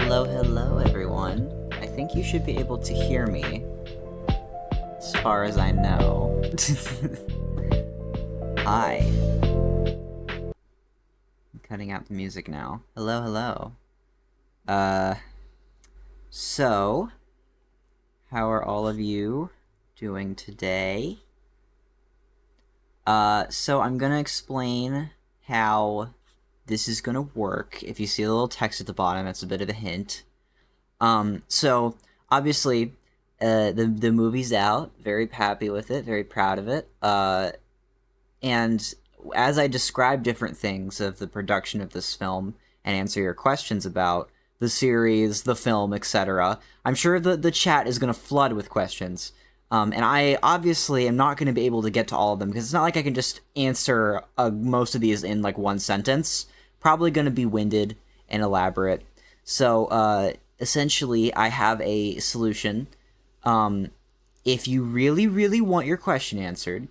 Hello, everyone. I think you should be able to hear me, as far as I know. Hi. I'm cutting out the music now. Hello. So, how are all of you doing today? So I'm gonna explain how this is gonna work. If you see a little text at the bottom, that's a bit of a hint. So obviously, the movie's out. Very happy with it. Very proud of it. And as I describe different things of the production of this film and answer your questions about the series, the film, etc., I'm sure the chat is gonna flood with questions. And I obviously am not going to be able to get to all of them because it's not like I can just answer most of these in like one sentence. Probably going to be winded and elaborate. So essentially, I have a solution. If you really want your question answered,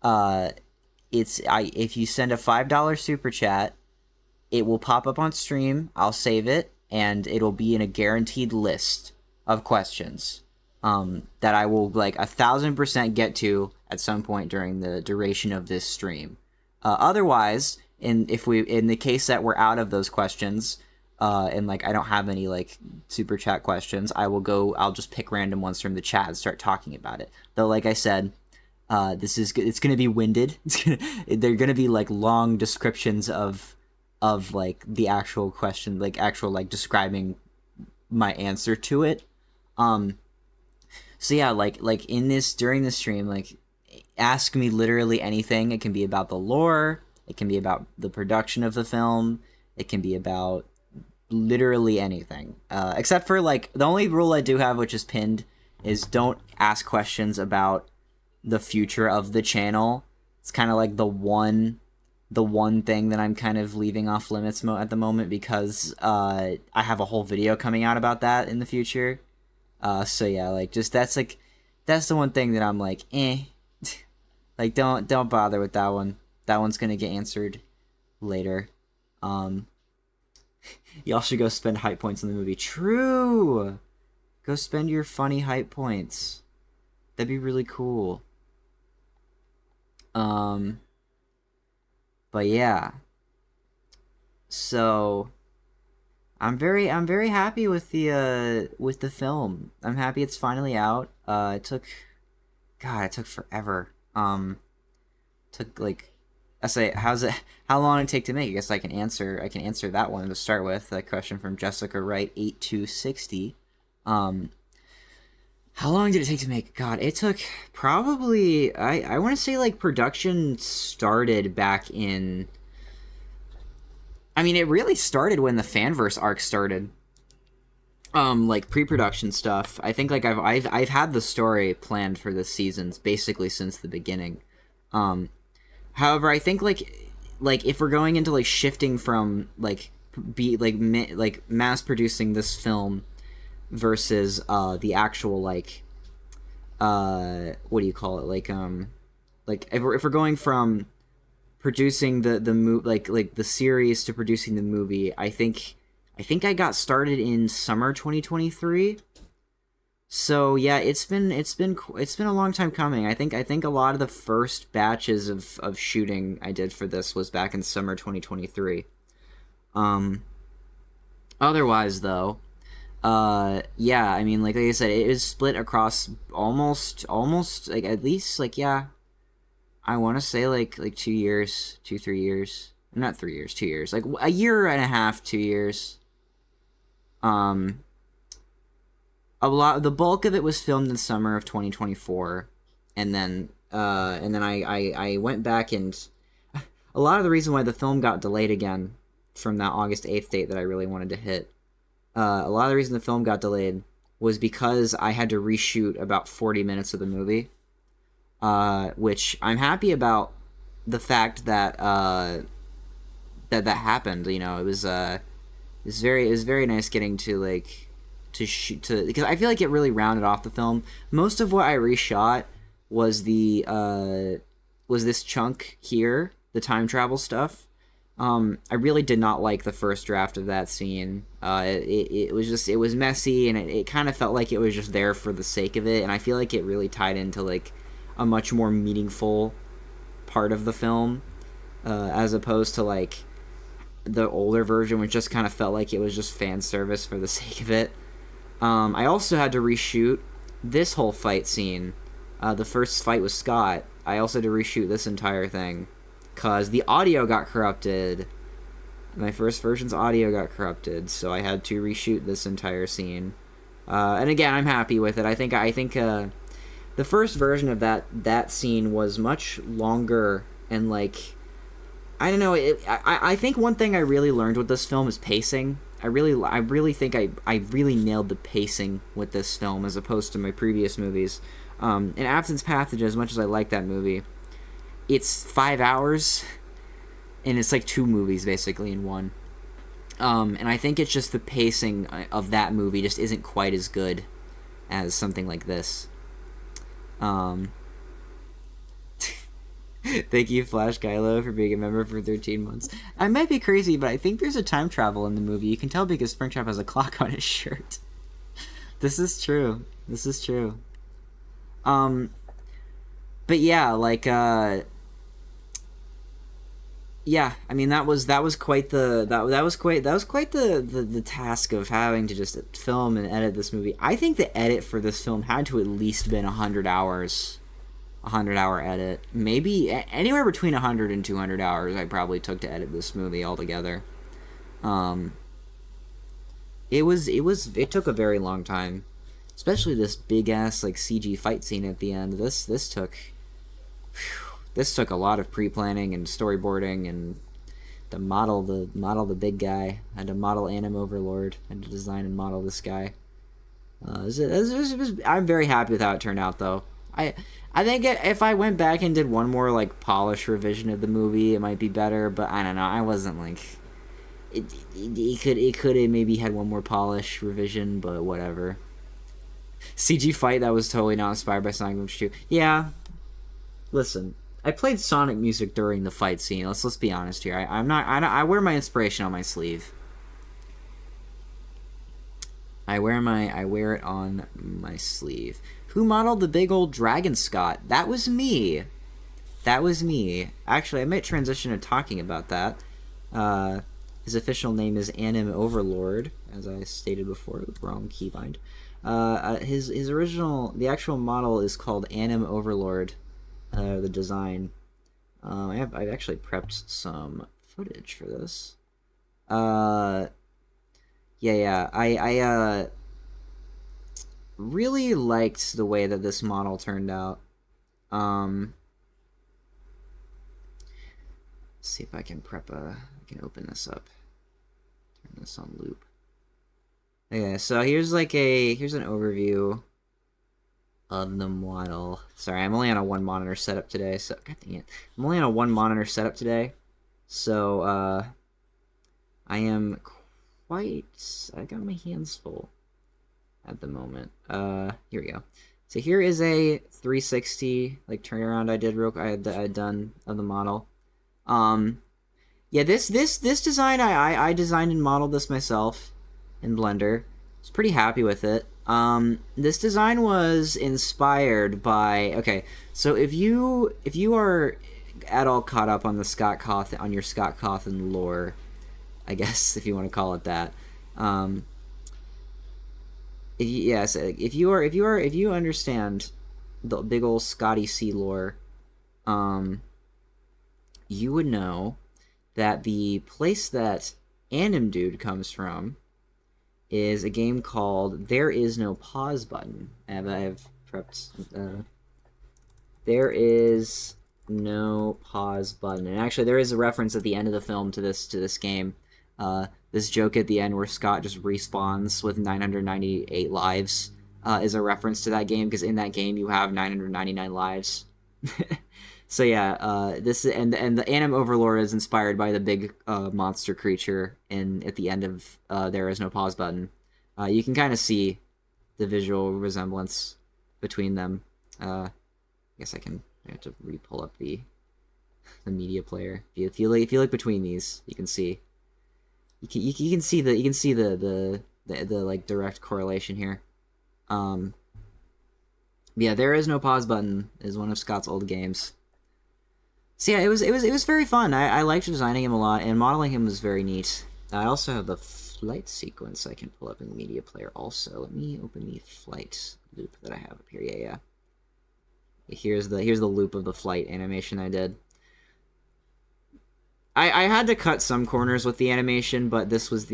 if you send a $5 super chat, it will pop up on stream. I'll save it, and it'll be in a guaranteed list of questions. That I will 1,000% get to at some point during the duration of this stream. Otherwise, in the case that we're out of those questions, and I don't have any super chat questions, I'll just pick random ones from the chat and start talking about it. Though, like I said, it's gonna be winded. They're gonna be long descriptions of the actual question, describing my answer to it. So yeah, during this stream, ask me literally anything. It can be about the lore, it can be about the production of the film, it can be about literally anything. Except for the only rule I do have, which is pinned, is don't ask questions about the future of the channel. It's kind of the one thing that I'm kind of leaving off limits at the moment, because I have a whole video coming out about that in the future. So yeah, that's the one thing that I'm don't bother with that one. That one's gonna get answered later. Y'all should go spend hype points on the movie. True! Go spend your funny hype points. That'd be really cool. But yeah. So I'm very happy with the film. I'm happy it's finally out. It took forever. How long did it take to make? I guess I can answer that one to start with. A question from Jessica Wright 8260. How long did it take to make? God, it took probably I want to say production started back in. I mean, it really started when the Fanverse arc started. Pre-production stuff. I think I've had the story planned for this seasons basically since the beginning. However, I think if we're going into shifting from mass producing this film versus the actual what do you call it, if we're going from producing the the series to producing the movie, I think I got started in summer 2023. So yeah, it's been a long time coming. I think a lot of the first batches of shooting I did for this was back in summer 2023. Otherwise though, yeah, I mean like I said, it is split across almost at least I want to say 2 years, 3 years. Not 3 years, 2 years. A year and a half, 2 years. The bulk of it was filmed in summer of 2024, and then I went back, and a lot of the reason why the film got delayed again from that August 8th date that I really wanted to hit, a lot of the reason the film got delayed was because I had to reshoot about 40 minutes of the movie, which I'm happy about the fact that that happened. You know, it was very nice getting to shoot because I feel like it really rounded off the film. Most of what I reshot was this chunk here, the time travel stuff, I really did not like the first draft of that scene. It was just, it was messy, and it kind of felt like it was just there for the sake of it, and I feel like it really tied into like a much more meaningful part of the film, as opposed to like the older version, which just kind of felt like it was just fan service for the sake of it. I also had to reshoot this whole fight scene. The first fight with Scott, I also had to reshoot this entire thing because the audio got corrupted. My first version's audio got corrupted, so I had to reshoot this entire scene. And again, I'm happy with it. I think the first version of that scene was much longer and like, I don't know. I think one thing I really learned with this film is pacing. I really think I really nailed the pacing with this film as opposed to my previous movies. In Absence Passage, as much as I like that movie, it's 5 hours, and it's like 2 movies basically in one. And I think it's just the pacing of that movie just isn't quite as good as something like this. Thank you, Flash Kylo, for being a member for 13 months. I might be crazy, but I think there's a time travel in the movie. You can tell because Springtrap has a clock on his shirt. This is true. This is true. But yeah, like, yeah, I mean, that was quite the the task of having to just film and edit this movie. I think the edit for this film had to at least been 100 hours. 100-hour edit, maybe anywhere between 100 and 200 hours I probably took to edit this movie altogether. It took a very long time, especially this big ass like CG fight scene at the end. This took a lot of pre-planning and storyboarding, and to model the big guy. I had to model Anim Overlord, and to design and model this guy. I'm very happy with how it turned out, though. I think if I went back and did one more like polished revision of the movie, it might be better. But I don't know. I wasn't like it could have maybe had one more polished revision, but whatever. CG fight that was totally not inspired by Sonic Boom 2. Yeah, listen, I played Sonic music during the fight scene. Let's be honest here. I wear my inspiration on my sleeve. I wear it on my sleeve. Who modeled the big old dragon, Scott? That was me. That was me. Actually, I might transition to talking about that. His official name is Anim Overlord, as I stated before. Wrong keybind. His original, the actual model is called Anim Overlord. The design. I've actually prepped some footage for this. Yeah. I really liked the way that this model turned out. Let's see if I can I can open this up. Turn this on loop. Okay, so here's an overview of the model. Sorry, I'm only on a 1 monitor setup today, so god dang it. I'm only on a 1 monitor setup today. So I am I got my hands full at the moment. Here we go. So here is a 360 like turnaround I had done of the model. Yeah, this design I designed and modeled this myself in Blender. I was pretty happy with it. This design was inspired by, okay, so if you are at all caught up on your Scott Cawthon lore, I guess, if you want to call it that. If you understand the big old Scotty C lore, you would know that the place that Anim Dude comes from is a game called There Is No Pause Button. I've prepped. There is no pause button, and actually, there is a reference at the end of the film to this game. This joke at the end where Scott just respawns with 998 lives is a reference to that game, because in that game you have 999 lives. So yeah, this and the Anim Overlord is inspired by the big monster creature at the end of There Is No Pause Button. You can kind of see the visual resemblance between them. I guess I have to re-pull up the the media player. If you look between these, you can see. You can see the like direct correlation here. Yeah, There Is No Pause Button is one of Scott's old games. So yeah, it was very fun. I liked designing him a lot, and modeling him was very neat. I also have the flight sequence I can pull up in the media player also. Let me open the flight loop that I have up here. Yeah. Here's the loop of the flight animation I did. I had to cut some corners with the animation, but this is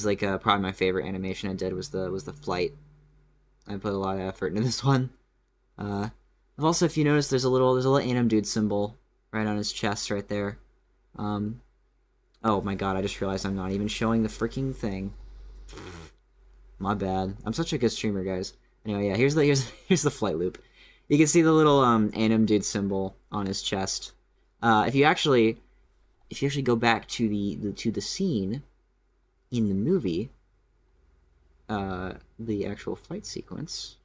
like probably my favorite animation I did was the flight. I put a lot of effort into this one. Also, if you notice, there's a little anim dude symbol right on his chest right there. Oh my god, I just realized I'm not even showing the freaking thing. My bad. I'm such a good streamer, guys. Anyway, yeah, here's the flight loop. You can see the little anim dude symbol on his chest. If you actually go back to the scene in the movie, the actual flight sequence.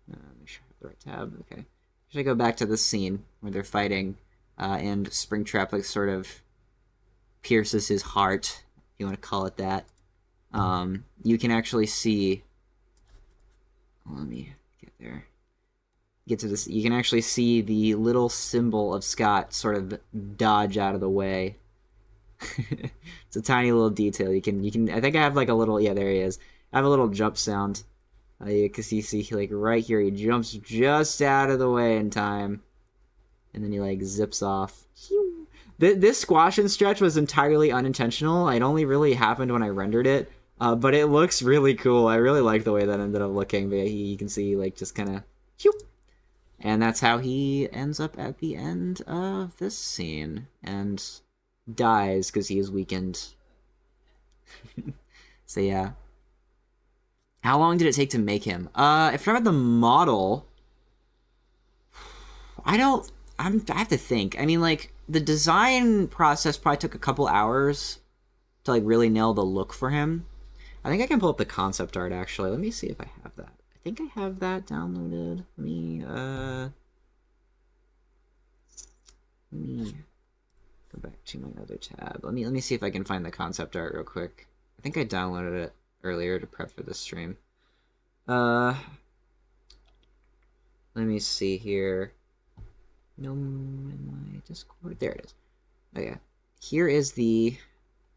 Make sure I have the right tab. Okay. Should I go back to the scene where they're fighting, and Springtrap like sort of pierces his heart, if you want to call it that. You can actually see. Let me get there. Get to this. You can actually see the little symbol of Scott sort of dodge out of the way. It's a tiny little detail. You can. I think I have like a little. Yeah, there he is. I have a little jump sound. Because you see, like right here, he jumps just out of the way in time, and then he like zips off. This squash and stretch was entirely unintentional. It only really happened when I rendered it, but it looks really cool. I really like the way that ended up looking. But you can see like just kind of, and that's how he ends up at the end of this scene and dies because he is weakened. So yeah. How long did it take to make him? If I read the model, I have to think. I mean, like, the design process probably took a couple hours to, like, really nail the look for him. I think I can pull up the concept art, actually. Let me see if I have that. I think I have that downloaded. Let me go back to my other tab. Let me see if I can find the concept art real quick. I think I downloaded it earlier to prep for this stream. Let me see here. No, in my Discord. There it is. Oh yeah. Here is the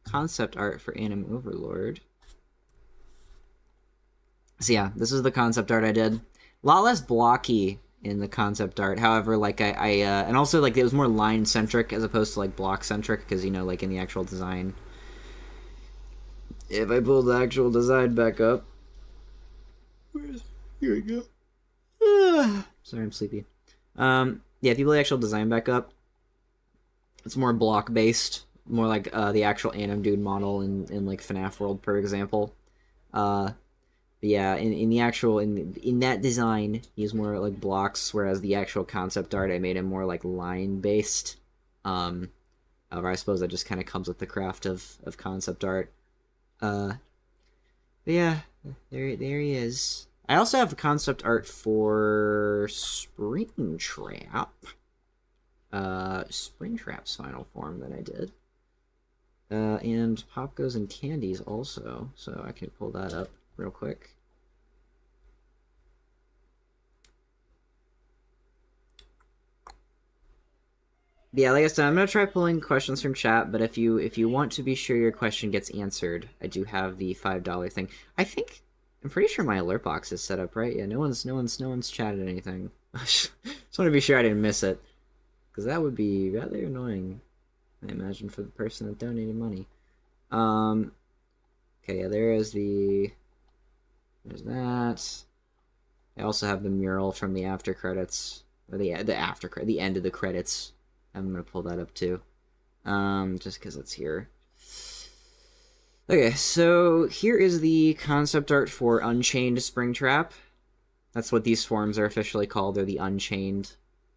concept art for Anim Overlord. So yeah, this is the concept art I did. A lot less blocky in the concept art. However, like and also like it was more line centric as opposed to like block centric, because you know, like in the actual design. If I pull the actual design back up, here we go. Sorry, I'm sleepy. Yeah, if you pull the actual design back up, it's more block based, more like the actual Anim Dude model in like FNAF World, for example. But yeah, in the actual in that design, he's more like blocks, whereas the actual concept art I made him more like line based. Or I suppose that just kind of comes with the craft of concept art. But yeah, there he is. I also have concept art for Springtrap. Springtrap's final form that I did. And Pop Goes and Candies also, so I can pull that up real quick. Yeah, like I said, I'm gonna try pulling questions from chat, but if you want to be sure your question gets answered, I do have the $5 thing. I'm pretty sure my alert box is set up right. Yeah, no one's chatted anything. Just want to be sure I didn't miss it, because that would be rather annoying, I imagine, for the person that donated money. Okay, yeah, there's that. I also have the mural from the after credits, or the end of the credits. I'm gonna pull that up too, just because it's here. Okay, so here is the concept art for Unchained Springtrap. That's what these forms are officially called. They're the Unchained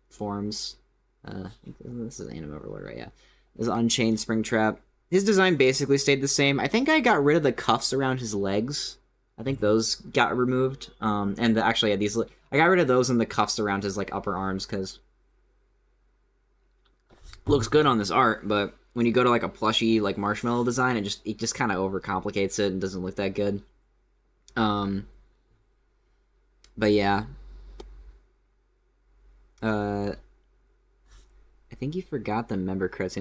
forms. This is Anim Overlord, right? Yeah, this is Unchained Springtrap. His design basically stayed the same. I think I got rid of the cuffs around his legs. I think those got removed. And actually, yeah, I got rid of those and the cuffs around his like upper arms, because looks good on this art, but when you go to like a plushy like marshmallow design, it just kind of overcomplicates it and doesn't look that good. But yeah. I think you forgot the member credits.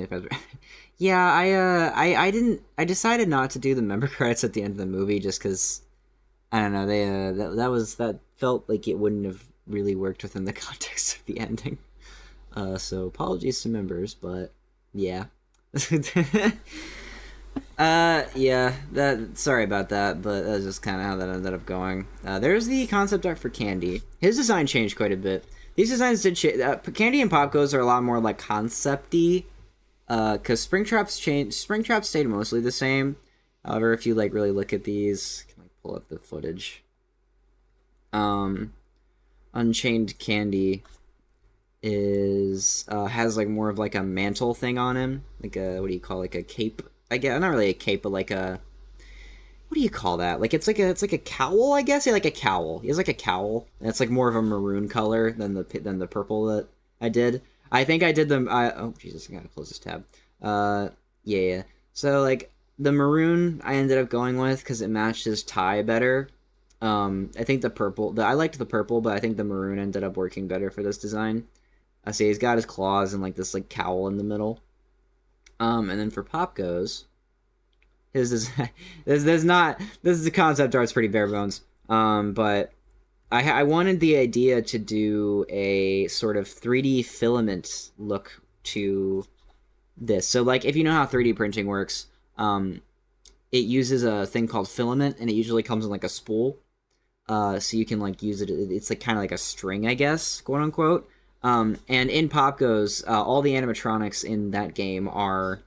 Yeah, I decided not to do the member credits at the end of the movie just because I don't know. They that felt like it wouldn't have really worked within the context of the ending. So apologies to members, but yeah. Yeah, sorry about that, but that's just kind of how that ended up going. There's the concept art for Candy. His design changed quite a bit. These designs did change. Candy and Pop Goes are a lot more like concept-y, because Springtrap stayed mostly the same. However, if you like really look at these, I can like pull up the footage. Unchained Candy is has like more of like a mantle thing on him, like a what do you call like a cape? I guess not really a cape, but like a what do you call that? Like it's like a cowl, I guess. Yeah, like a cowl. He has like a cowl, and it's like more of a maroon color than the purple that I did. I think I did them. Oh Jesus, I gotta close this tab. Yeah. So like the maroon, I ended up going with because it matched his tie better. I think the purple. I liked the purple, but I think the maroon ended up working better for this design. I see he's got his claws and like this like cowl in the middle. And then for Pop Goes, this is the concept art's pretty bare bones. But I wanted the idea to do a sort of 3D filament look to this. So like if you know how 3D printing works, it uses a thing called filament, and it usually comes in like a spool. So you can like use it. It's like kind of like a string, I guess, quote unquote. And in Pop Goes, all the animatronics in that game are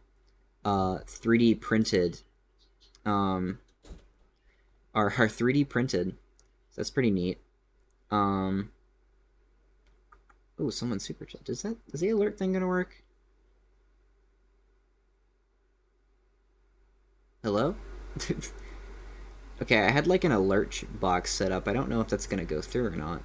3D printed. Are 3D printed. So that's pretty neat. Oh, someone super chat. Is the alert thing gonna work? Hello? Okay, I had like an alert box set up. I don't know if that's gonna go through or not.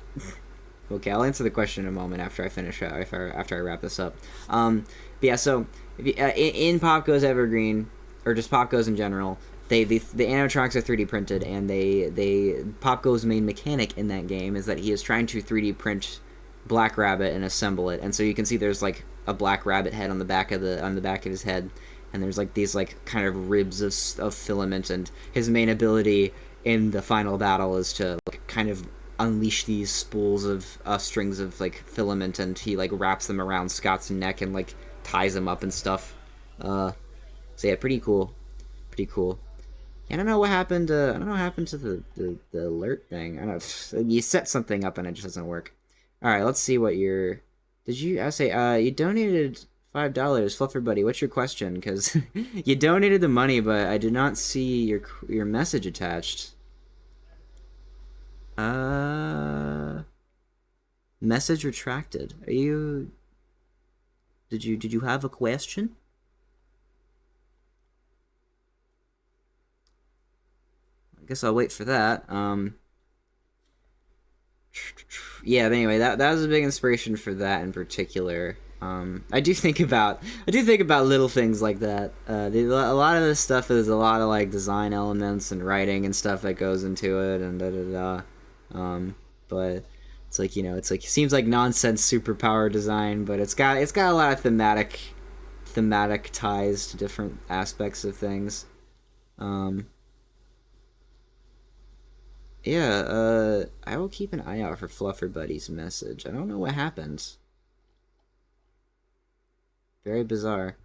Okay, I'll answer the question in a moment after I finish. After I wrap this up. But yeah, so if you, in Pop Goes Evergreen, or just Pop Goes in general, the animatronics are 3D printed, and Pop Goes' main mechanic in that game is that he is trying to 3D print Black Rabbit and assemble it. And so you can see there's like a black rabbit head on the back of his head, and there's like these like kind of ribs of filament, and his main ability in the final battle is to like, kind of unleash these spools of strings of like filament, and he like wraps them around Scott's neck and like ties him up and stuff. So yeah, pretty cool. I don't know what happened. I don't know what happened to the alert thing. I don't know. You set something up and it just doesn't work. All right, let's see what your. Did you? I say you donated $5, Fluffer Buddy. What's your question? Because you donated the money, but I did not see your message attached. Message retracted. Are you? Did you have a question? I guess I'll wait for that. Yeah. But anyway, that was a big inspiration for that in particular. I do think about little things like that. A lot of this stuff is a lot of like design elements and writing and stuff that goes into it, and but it's like, you know, it's like, it seems like nonsense superpower design, but it's got a lot of thematic ties to different aspects of things. Yeah, I will keep an eye out for Fluffer Buddy's message. I don't know what happened. Very bizarre.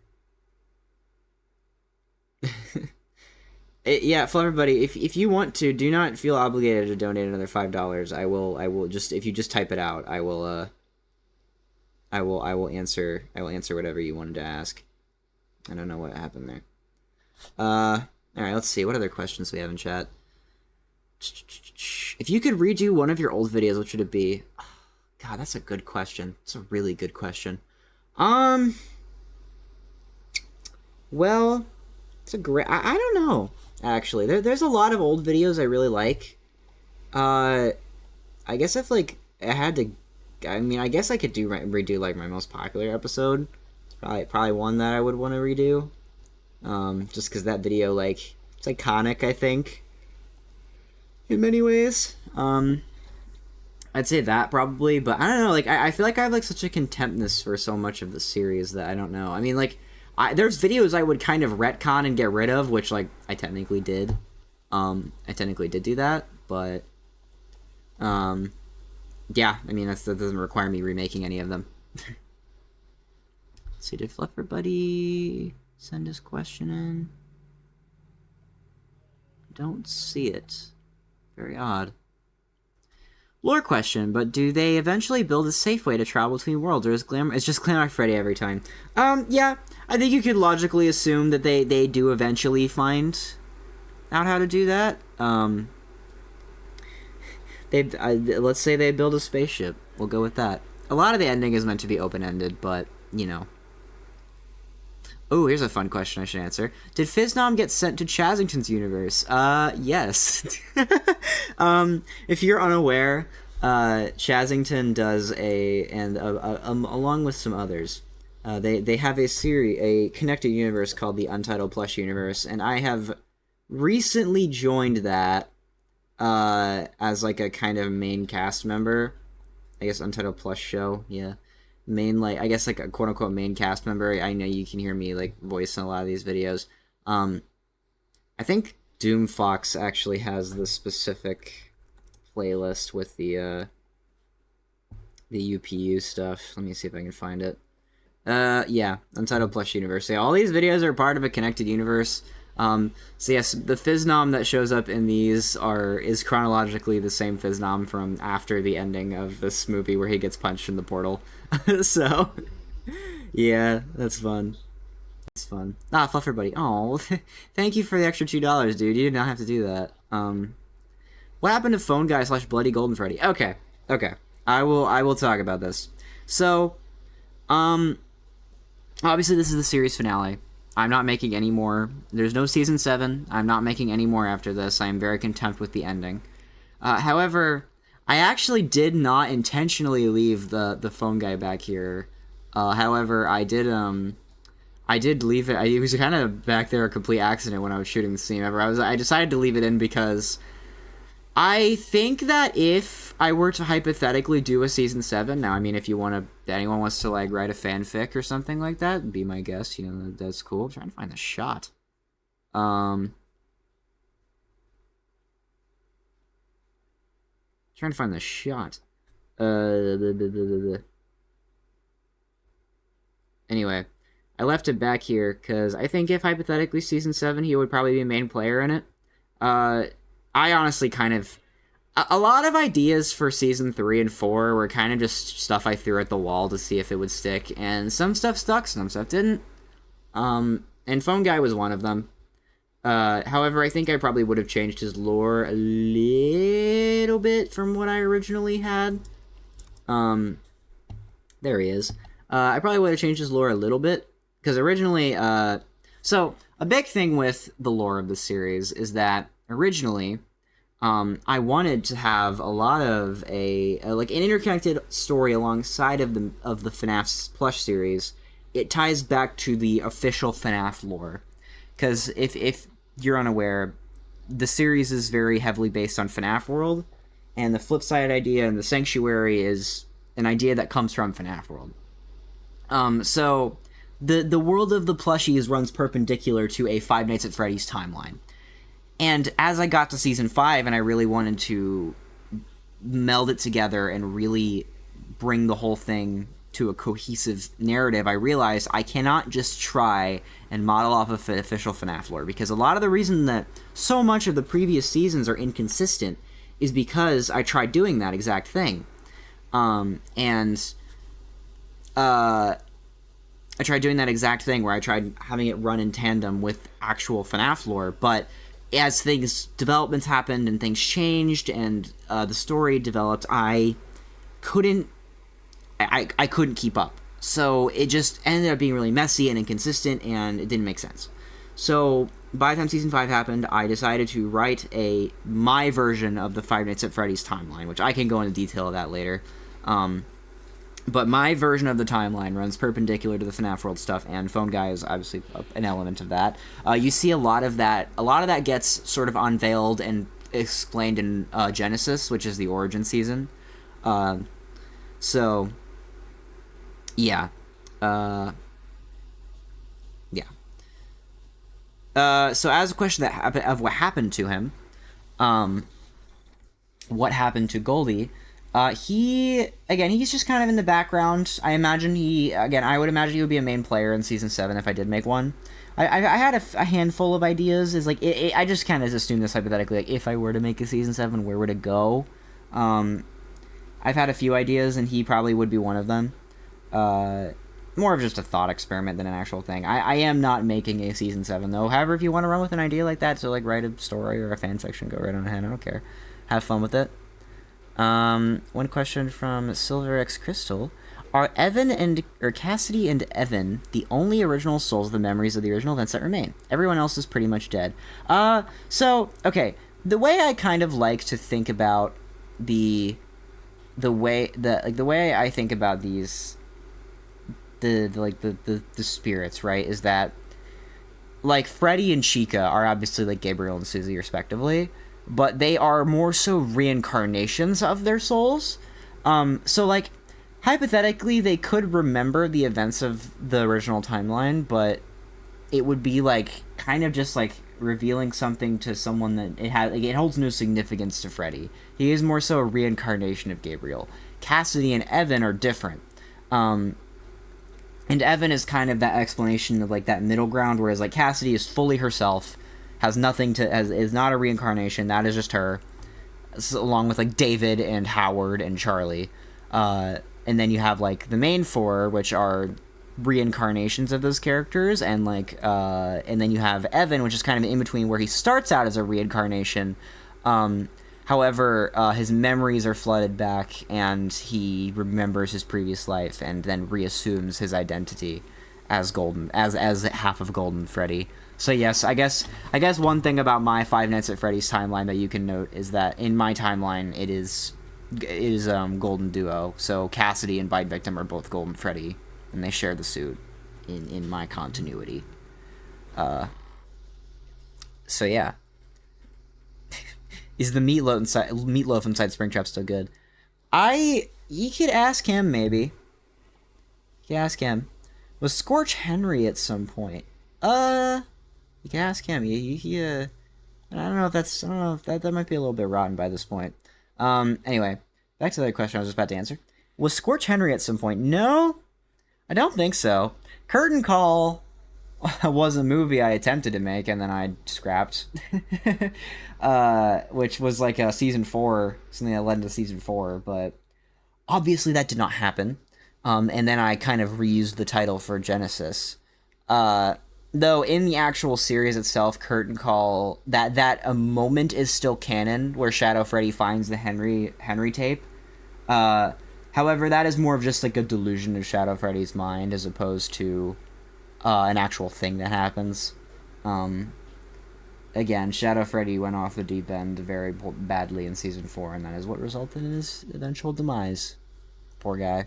Yeah, Fluffer Buddy, if you want to, do not feel obligated to donate another $5. I will just, if you just type it out, I will answer whatever you wanted to ask. I don't know what happened there. Alright, let's see. What other questions we have in chat? If you could redo one of your old videos, what should it be? God, that's a good question. It's a really good question. Well, it's a great... I don't know, actually. There's a lot of old videos I really like. I guess if, like, I had to... I mean, I guess I could redo, like, my most popular episode. Probably one that I would want to redo. Just because that video, like, it's iconic, I think, in many ways. I'd say that probably, but I don't know, like, I feel like I have, like, such a contemptness for so much of the series that I don't know. I mean, like, there's videos I would kind of retcon and get rid of, which, like, I technically did. I technically did do that, but, yeah, I mean, that doesn't require me remaking any of them. Let's see, did Fluffer Buddy send his question in? Don't see it. Very odd. Lore question, but do they eventually build a safe way to travel between worlds, or is it's just Glamrock Freddy every time? Yeah, I think you could logically assume that they do eventually find out how to do that. Let's say they build a spaceship. We'll go with that. A lot of the ending is meant to be open-ended, but, you know. Oh, here's a fun question I should answer. Did Fiznom get sent to Chazington's universe? Yes. If you're unaware, Chazington does along with some others, they have a connected universe called the Untitled Plush Universe, and I have recently joined that, as, like, a kind of main cast member. I guess Untitled Plush Show, yeah. Main, like, I guess, like, a quote-unquote main cast member. I know you can hear me, like, voice in a lot of these videos. I think Doom Fox actually has the specific playlist with the UPU stuff. Let me see if I can find it. Yeah, Untitled Plush Universe. Yeah, all these videos are part of a connected universe. So yes, the Fiznom that shows up in these is chronologically the same Fiznom from after the ending of this movie where he gets punched in the portal. So, yeah, that's fun. It's fun. Ah, Fluffer Buddy. Oh, thank you for the extra $2, dude. You did not have to do that. What happened to Phone Guy / Bloody Golden Freddy? Okay. I will talk about this. So, obviously this is the series finale. I'm not making any more. There's no season 7. I'm not making any more after this. I am very content with the ending. However, I actually did not intentionally leave the phone guy back here. However, I did leave it. It was kind of back there a complete accident when I was shooting the scene. I decided to leave it in because I think that if I were to hypothetically do a season 7, now, I mean, if anyone wants to, like, write a fanfic or something like that, be my guest, you know, that's cool. I'm trying to find the shot. Trying to find the shot. Anyway, I left it back here because I think if hypothetically season 7, he would probably be a main player in it. I honestly kind of... A lot of ideas for season 3 and 4 were kind of just stuff I threw at the wall to see if it would stick, and some stuff stuck, some stuff didn't. And Phone Guy was one of them. However, I think I probably would have changed his lore a little bit from what I originally had. There he is. I probably would have changed his lore a little bit, because originally, so, a big thing with the lore of the series is that, originally, I wanted to have a lot of like an interconnected story alongside of the FNAF Plush series. It ties back to the official FNAF lore, because if you're unaware, the series is very heavily based on FNAF World, and the Flipside idea and the Sanctuary is an idea that comes from FNAF World. So the world of the plushies runs perpendicular to a Five Nights at Freddy's timeline. And as I got to season 5 and I really wanted to meld it together and really bring the whole thing to a cohesive narrative, I realized I cannot just try and model off of official FNAF lore, because a lot of the reason that so much of the previous seasons are inconsistent is because I tried doing that exact thing. I tried doing that exact thing where I tried having it run in tandem with actual FNAF lore, but as developments happened and things changed and the story developed, I couldn't keep up. So it just ended up being really messy and inconsistent, and it didn't make sense. So by the time season 5 happened, I decided to write my version of the Five Nights at Freddy's timeline, which I can go into detail of that later. But my version of the timeline runs perpendicular to the FNAF World stuff, and Phone Guy is obviously an element of that. You see a lot of that. A lot of that gets sort of unveiled and explained in Genesis, which is the origin season. So, yeah. Yeah. So as a question of what happened to him, what happened to Goldie? He's just kind of in the background. I would imagine he would be a main player in season 7 if I did make one. I had a handful of ideas. I just kind of assumed this hypothetically. Like, if I were to make a season 7, where would it go? I've had a few ideas, and he probably would be one of them. More of just a thought experiment than an actual thing. I am not making a season 7, though. However, if you want to run with an idea like that, so like write a story or a fan section, go right on ahead. I don't care. Have fun with it. One question from Silver X Crystal. Are Cassidy and Evan the only original souls of the memories of the original events that remain? Everyone else is pretty much dead. Okay. The way I kind of like to think about the way I think about these the spirits, right, is that like Freddy and Chica are obviously like Gabriel and Susie respectively, but they are more so reincarnations of their souls. So like hypothetically they could remember the events of the original timeline, but it would be like kind of just like revealing something to someone that it holds no significance to Freddy. He is more so a reincarnation of Gabriel. Cassidy and Evan are different. And Evan is kind of that explanation of like that middle ground, whereas like Cassidy is fully herself, is not a reincarnation. That is just her, along with like David and Howard and Charlie. And then you have like the main four, which are reincarnations of those characters, and then you have Evan, which is kind of in between, where he starts out as a reincarnation. However, his memories are flooded back, and he remembers his previous life, and then reassumes his identity as half of Golden Freddy. So yes, I guess one thing about my Five Nights at Freddy's timeline that you can note is that in my timeline it is Golden Duo. So Cassidy and Bite Victim are both Golden Freddy, and they share the suit in my continuity. So yeah. Is the meatloaf inside Springtrap still good? You could ask him, maybe. You could ask him. Was Scorch Henry at some point? You can ask him. I don't know if that might be a little bit rotten by this point. Anyway, back to the question I was just about to answer. Was Scorch Henry at some point? No, I don't think so. Curtain Call was a movie I attempted to make and then I scrapped. Which was like a season 4, something that led into season 4, but obviously that did not happen. And then I kind of reused the title for Genesis. Though in the actual series itself, Curtain Call, that a moment is still canon where Shadow Freddy finds the Henry tape. However, that is more of just like a delusion of Shadow Freddy's mind as opposed to an actual thing that happens. Again, Shadow Freddy went off the deep end very badly in season 4, and that is what resulted in his eventual demise. Poor guy.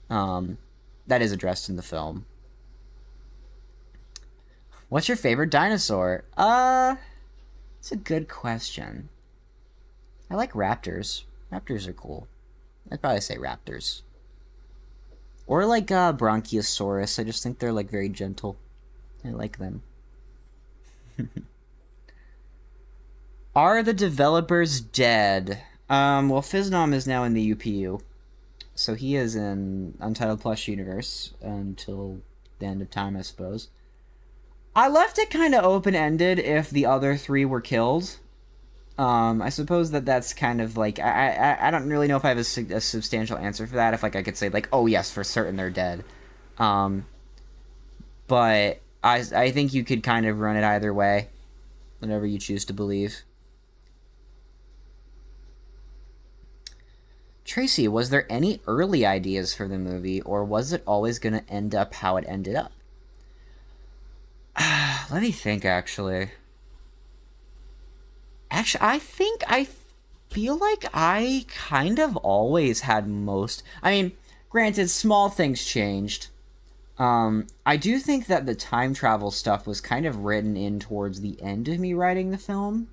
That is addressed in the film. What's your favorite dinosaur? It's a good question. I like raptors. Raptors are cool. I'd probably say raptors. Or like Bronchiosaurus. I just think they're like very gentle. I like them. Are the developers dead? Well, Fiznom is now in the UPU. So he is in Untitled Plush Universe until the end of time, I suppose. I left it kind of open-ended if the other 3 were killed. I suppose that's kind of like... I don't really know if I have a substantial answer for that. If like I could say like, oh yes, for certain they're dead. But I think you could kind of run it either way. Whatever you choose to believe. Tracy, was there any early ideas for the movie, or was it always going to end up how it ended up? Let me think, actually. I feel like I kind of always had most... I mean, Granted, small things changed. I do think that the time travel stuff was kind of written in towards the end of me writing the film.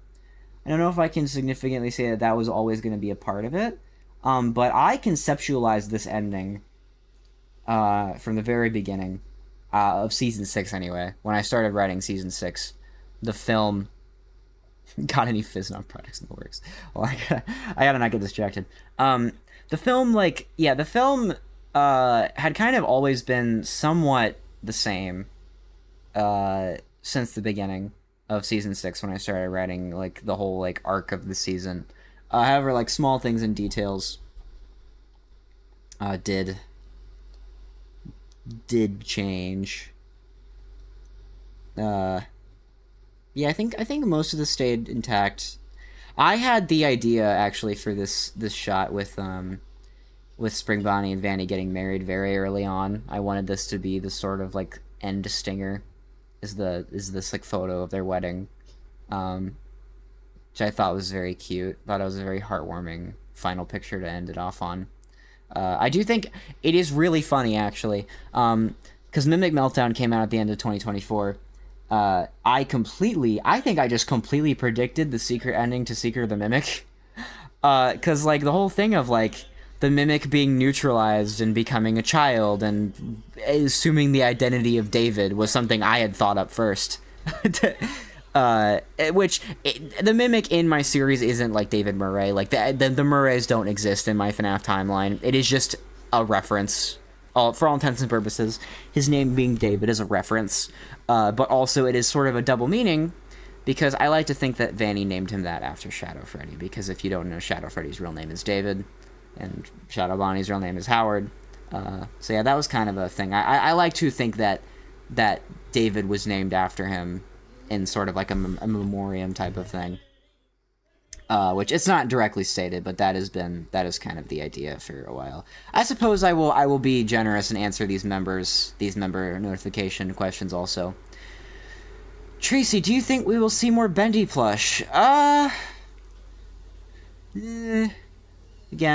I don't know if I can significantly say that that was always going to be a part of it, but I conceptualized this ending from the very beginning of season 6 anyway. When I started writing season 6, the film... Got any FNAF products in the works? Well, I gotta not get distracted. The film, like, yeah, the film had kind of always been somewhat the same since the beginning of season 6 when I started writing, like, the whole, like, arc of the season. However, like, small things and details did change. Yeah, I think most of this stayed intact. I had the idea actually for this shot with Spring Bonnie and Vanny getting married very early on. I wanted this to be the sort of like end stinger, is this like photo of their wedding, which I thought was very cute. Thought it was a very heartwarming final picture to end it off on. I do think it is really funny actually, because Mimic Meltdown came out at the end of 2024. I think I just completely predicted the secret ending to Secret of the Mimic. Cause like the whole thing of like the Mimic being neutralized and becoming a child and assuming the identity of David was something I had thought up first. The Mimic in my series isn't like David Murray. Like the Murrays don't exist in my FNAF timeline. It is just a reference. For all intents and purposes, his name being David is a reference, but also it is sort of a double meaning, because I like to think that Vanny named him that after Shadow Freddy, because if you don't know, Shadow Freddy's real name is David, and Shadow Bonnie's real name is Howard. So yeah, that was kind of a thing. I like to think that David was named after him in sort of like a memoriam type of thing. Which it's not directly stated, but that is kind of the idea for a while. I suppose I will be generous and answer these member notification questions also. Tracy, do you think we will see more Bendy plush? Again,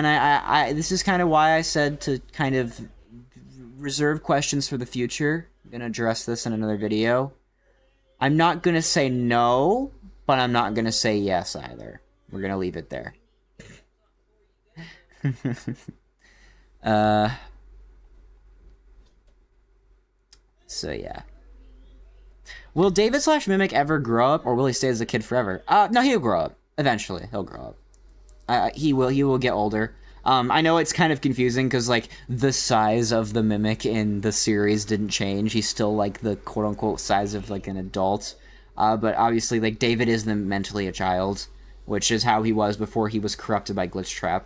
I this is kind of why I said to kind of reserve questions for the future. I'm gonna address this in another video. I'm not gonna say no, but I'm not gonna say yes either. We're gonna leave it there. So yeah. Will David / Mimic ever grow up, or will he stay as a kid forever? No, he'll grow up. Eventually, he'll grow up. He will get older. I know it's kind of confusing because like the size of the Mimic in the series didn't change. He's still like the quote unquote size of like an adult. But obviously like David is mentally a child, which is how he was before he was corrupted by Glitchtrap,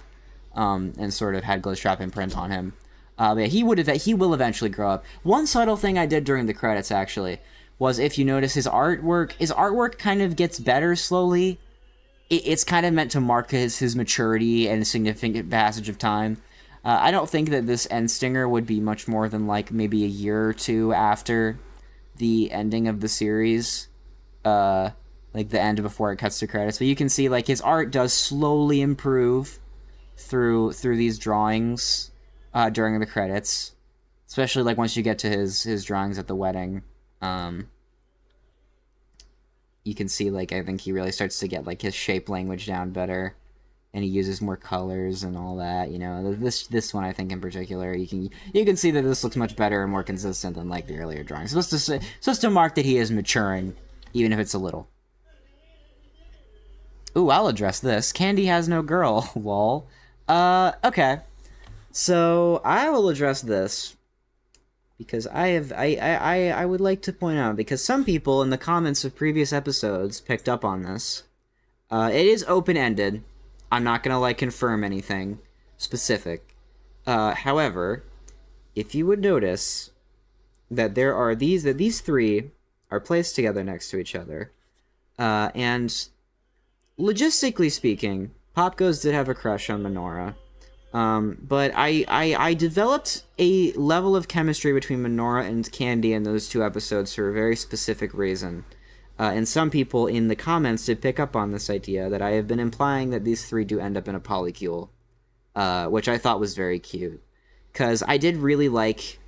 and sort of had Glitchtrap imprint on him. But he will eventually grow up. One subtle thing I did during the credits, actually, was if you notice his artwork kind of gets better slowly. It's kind of meant to mark his maturity and significant passage of time. I don't think that this end stinger would be much more than like maybe a year or two after the ending of the series. Like the end before it cuts to credits, but you can see like his art does slowly improve through these drawings during the credits, especially like once you get to his drawings at the wedding. You can see like I think he really starts to get like his shape language down better, and he uses more colors and all that. You know, this one I think in particular, you can see that this looks much better and more consistent than like the earlier drawings. Supposed to mark that he is maturing, even if it's a little. Ooh, I'll address this. Candy has no girl, lol. Okay. So, I will address this, because I would like to point out, because some people in the comments of previous episodes picked up on this. It is open-ended. I'm not gonna, like, confirm anything specific. However, if you would notice that these three are placed together next to each other, and logistically speaking, Pop Goes did have a crush on Menorah, but I developed a level of chemistry between Menorah and Candy in those two episodes for a very specific reason. And some people in the comments did pick up on this idea that I have been implying that these three do end up in a polycule, which I thought was very cute. because I did really like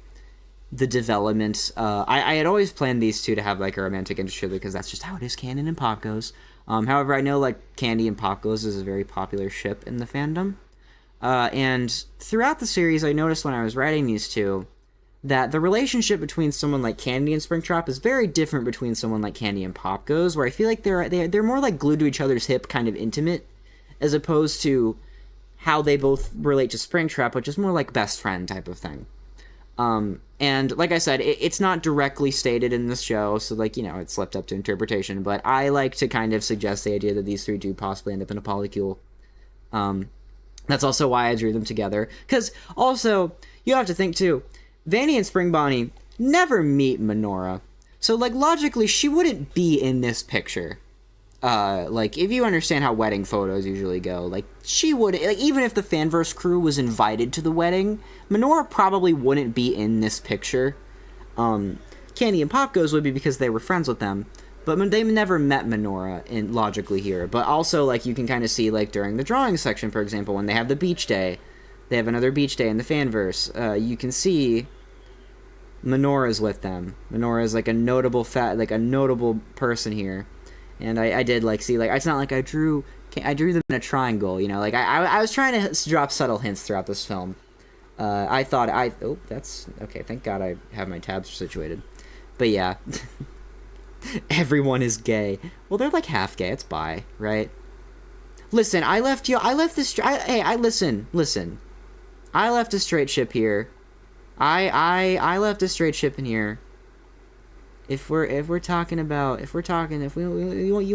the development. I had always planned these two to have like a romantic interest because that's just how it is. Canon and Pop Goes. However, I know like Candy and Pop Goes is a very popular ship in the fandom. And throughout the series, I noticed when I was writing these two that the relationship between someone like Candy and Springtrap is very different between someone like Candy and Pop Goes, where I feel like they're more like glued to each other's hip, kind of intimate, as opposed to how they both relate to Springtrap, which is more like best friend type of thing. And like I said, it's not directly stated in this show, so like, you know, it's left up to interpretation, but I like to kind of suggest the idea that these three do possibly end up in a polycule. That's also why I drew them together. Because also, you have to think too, Vanny and Spring Bonnie never meet Minora. So like logically, she wouldn't be in this picture. Like if you understand how wedding photos usually go, like she would, like even if the Fanverse crew was invited to the wedding, Minora probably wouldn't be in this picture. Candy and Pop Goes would be because they were friends with them. But they never met Minora logically here. But also, like, you can kind of see, like, during the drawing section, for example, when they have the beach day, they have another beach day in the Fanverse, you can see Minora's with them. Minora's, like, a notable person here. And I did, like, see, like, it's not like I drew them in a triangle, you know? Like, I was trying to drop subtle hints throughout this film. Oh, that's, okay, thank God I have my tabs situated. But, yeah. Everyone is gay. Well, they're like half gay. It's bi, right? Listen, I left this. Listen. I left a straight ship here. I left a straight ship in here. If you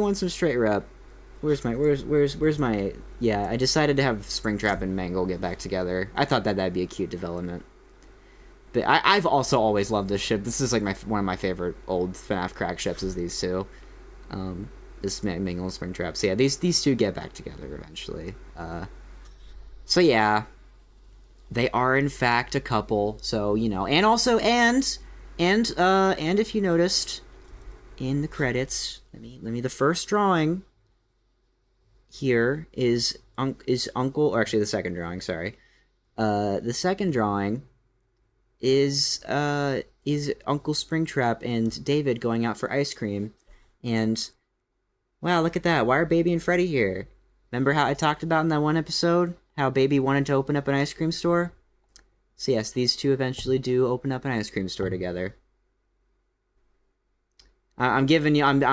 want some straight rep, where's my? Yeah, I decided to have Springtrap and Mangle get back together. I thought that'd be a cute development. But I've also always loved this ship. This is like one of my favorite old FNAF crack ships is these two. This Mangle and Springtrap. So yeah, these two get back together eventually. So yeah, they are in fact a couple. So you know, and also and if you noticed in the credits, let me the first drawing here is Uncle, or actually the second drawing. Sorry, the second drawing is Uncle Springtrap and David going out for ice cream, and wow, look at that! Why are Baby and Freddy here? Remember how I talked about in that one episode how Baby wanted to open up an ice cream store? So yes, these two eventually do open up an ice cream store together. I'm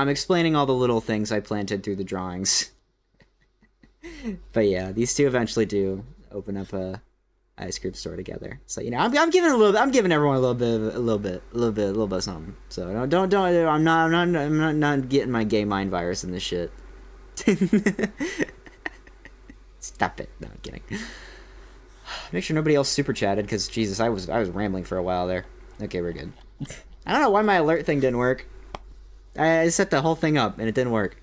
explaining all the little things I planted through the drawings. But yeah, these two eventually do open up a ice cream store together. So you know, I'm giving everyone a little bit of something. So don't I'm not getting my gay mind virus in this shit. Stop it. No, I'm kidding. Make sure nobody else super chatted, because Jesus, I was rambling for a while there. Okay, we're good. I don't know why my alert thing didn't work. I set the whole thing up and it didn't work.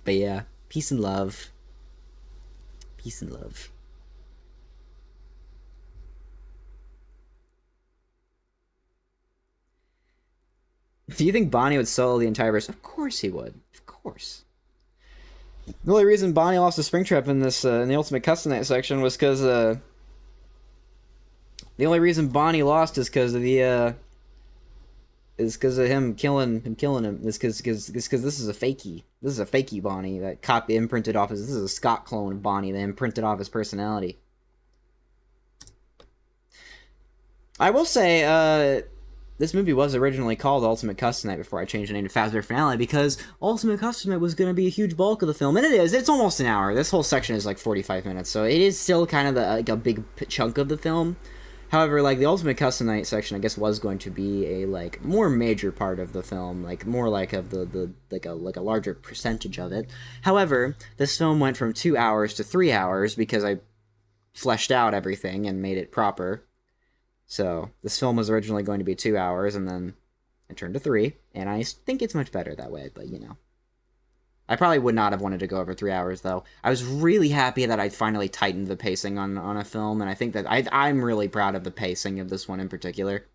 But yeah, peace and love. Peace and love. Do you think Bonnie would solo the entire verse? Of course he would. Of course. The only reason Bonnie lost to Springtrap in this in the Ultimate Custom Night section was because the only reason Bonnie lost is because of the is because of him killing him. Is because this is a fakey. This is a fakey Bonnie that imprinted off his. This is a Scott clone of Bonnie that imprinted off his personality. I will say, this movie was originally called Ultimate Custom Night before I changed the name to Fazbear Finale, because Ultimate Custom Night was going to be a huge bulk of the film, and it is. It's almost an hour. This whole section is like 45 minutes, so it is still kind of like a big chunk of the film. However, like the Ultimate Custom Night section, I guess, was going to be a like more major part of the film, like more like of the like a larger percentage of it. However, this film went from 2 hours to 3 hours because I fleshed out everything and made it proper. So this film was originally going to be 2 hours, and then it turned to 3, and I think it's much better that way. But you know, I probably would not have wanted to go over 3 hours, though. I was really happy that I finally tightened the pacing on a film, and I think that I'm really proud of the pacing of this one in particular.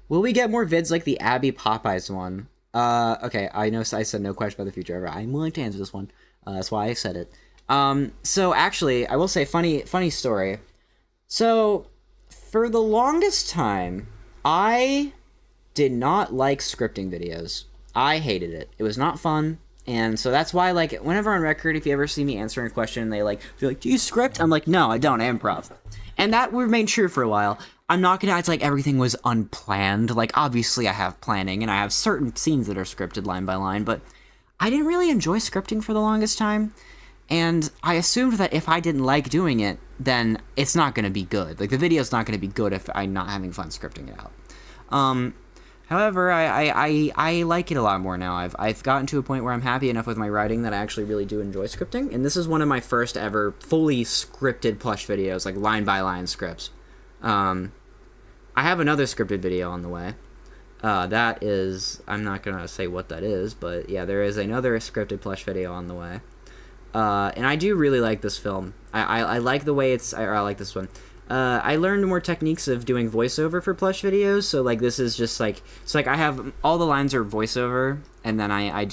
Will we get more vids like the Abby Popeyes one? Okay, I know I said no question about the future ever. I'm willing to answer this one. That's why I said it. So actually, I will say, funny story. So, for the longest time, I did not like scripting videos. I hated it. It was not fun. And so that's why, like, whenever on record, if you ever see me answering a question, they like, they're like, do you script? I'm like, no, I don't. I improv. And that remained true for a while. I'm not gonna act like everything was unplanned. Like, obviously I have planning, and I have certain scenes that are scripted line by line, but I didn't really enjoy scripting for the longest time. And I assumed that if I didn't like doing it, then it's not gonna be good. Like, the video's not gonna be good if I'm not having fun scripting it out. However, I like it a lot more now. I've gotten to a point where I'm happy enough with my writing that I actually really do enjoy scripting, and this is one of my first ever fully scripted plush videos, like line-by-line scripts. I have another scripted video on the way. That is... I'm not gonna say what that is, but yeah, there is another scripted plush video on the way. And I do really like this film. I like the way it's... I like this one. I learned more techniques of doing voiceover for plush videos, so like this is just like, so like I have all the lines are voiceover, and then I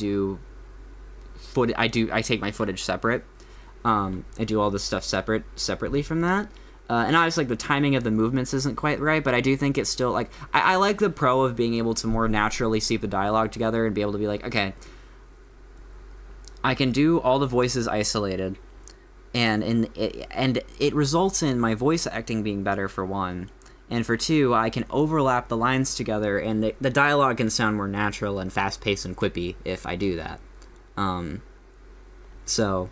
take my footage separate. I do all this stuff separately from that. And obviously, like, the timing of the movements isn't quite right, but I do think it's still like I like the pro of being able to more naturally see the dialogue together and be able to be like, okay, I can do all the voices isolated. And it results in my voice acting being better, for one, and for two, I can overlap the lines together, and the dialogue can sound more natural and fast-paced and quippy if I do that. So,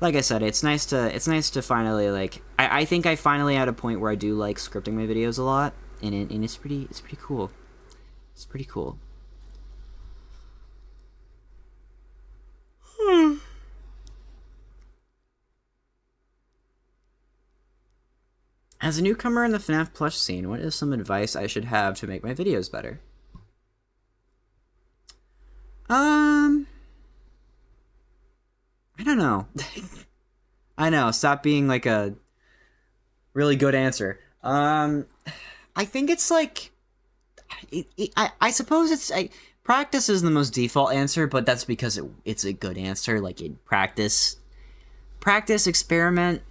like I said, it's nice to finally, like, I think I finally at a point where I do like scripting my videos a lot, and it's pretty cool. It's pretty cool. As a newcomer in the FNAF Plush scene, what is some advice I should have to make my videos better? I don't know. I know, stop being like a really good answer. I think it's like... I suppose it's... practice is the most default answer, but that's because it's a good answer. Like, practice, experiment,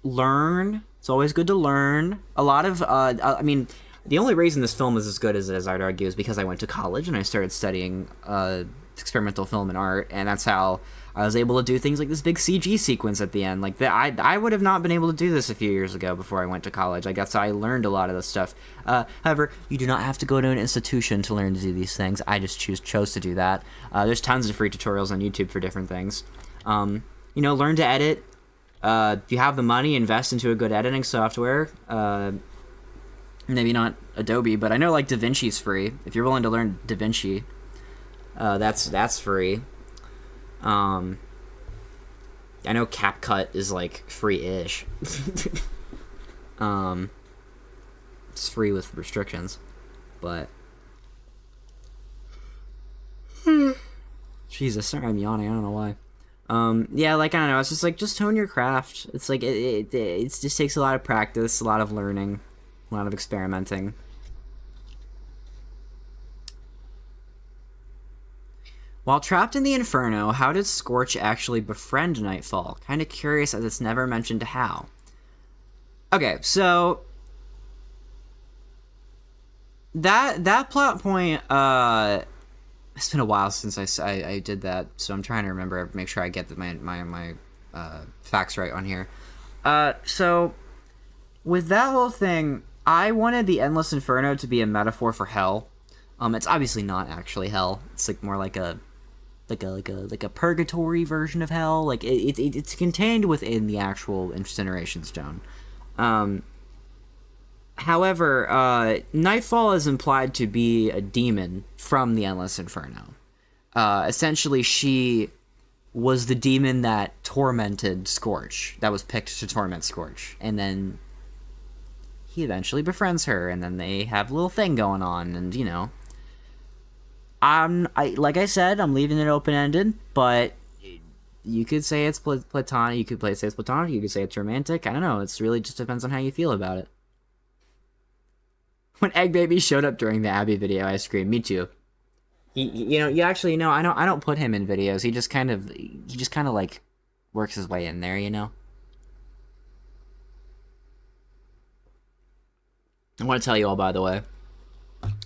learn. It's always good to learn. A lot of, I mean, the only reason this film is as good as it is, I'd argue, is because I went to college and I started studying experimental film and art, and that's how I was able to do things like this big CG sequence at the end. Like, I would have not been able to do this a few years ago before I went to college. I guess I learned a lot of this stuff. However, you do not have to go to an institution to learn to do these things. I just chose to do that. There's tons of free tutorials on YouTube for different things. You know, learn to edit. If you have the money, invest into a good editing software. Maybe not Adobe, but I know, like, DaVinci's free. If you're willing to learn DaVinci, that's free. I know CapCut is, like, free-ish. It's free with restrictions, but... Jesus, sorry I'm yawning, I don't know why. Yeah, like, I don't know, it's just, like, just hone your craft. It's, like, it just takes a lot of practice, a lot of learning, a lot of experimenting. While trapped in the Inferno, how did Scorch actually befriend Nightfall? Kinda curious, as it's never mentioned how. Okay, so... That plot point, it's been a while since I did that, so I'm trying to remember, make sure I get my facts right on here. So, with that whole thing, I wanted the Endless Inferno to be a metaphor for hell. It's obviously not actually hell. It's like more like a purgatory version of hell. Like it's contained within the actual incineration stone. However, Nightfall is implied to be a demon from the Endless Inferno. Essentially, she was the demon that tormented Scorch, that was picked to torment Scorch, and then he eventually befriends her, and then they have a little thing going on, and, you know... like I said, I'm leaving it open-ended, but you could say it's platonic, you could say it's platonic, you could say it's romantic, I don't know, it's really just depends on how you feel about it. When Egg Baby showed up during the Abby video, I screamed, me too. You know, you actually know, I don't put him in videos, he just kind of like works his way in there, you know? I want to tell you all, by the way,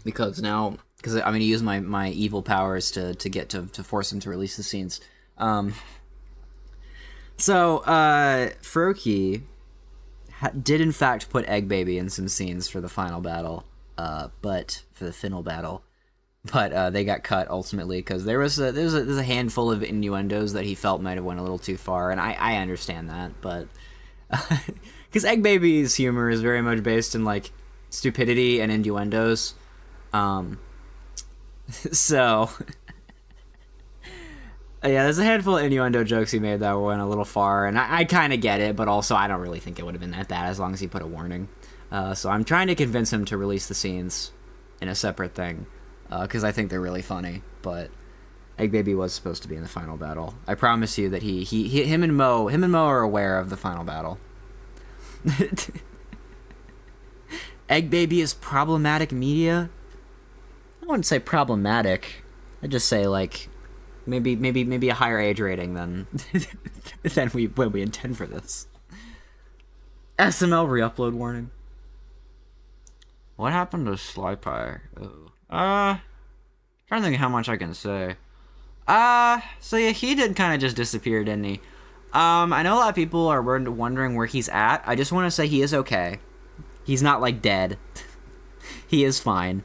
because I'm going to use my evil powers to force him to release the scenes. Froakie did in fact put Egg Baby in some scenes for the final battle, but for the final battle, but they got cut ultimately because there's a handful of innuendos that he felt might have went a little too far, and I understand that, but because Egg Baby's humor is very much based in like stupidity and innuendos, so yeah, there's a handful of innuendo jokes he made that went a little far, and I kind of get it, but also I don't really think it would have been that bad as long as he put a warning. So I'm trying to convince him to release the scenes in a separate thing, because I think they're really funny, but Egg Baby was supposed to be in the final battle. I promise you that him and Mo are aware of the final battle. Egg Baby is problematic media? I wouldn't say problematic. I'd just say, like, maybe a higher age rating than when we intend for this. SML re-upload warning. What happened to Sly Pie? Trying to think how much I can say. So yeah, he did kind of just disappear, didn't he? I know a lot of people are wondering where he's at. I just want to say he is okay. He's not, like, dead. He is fine.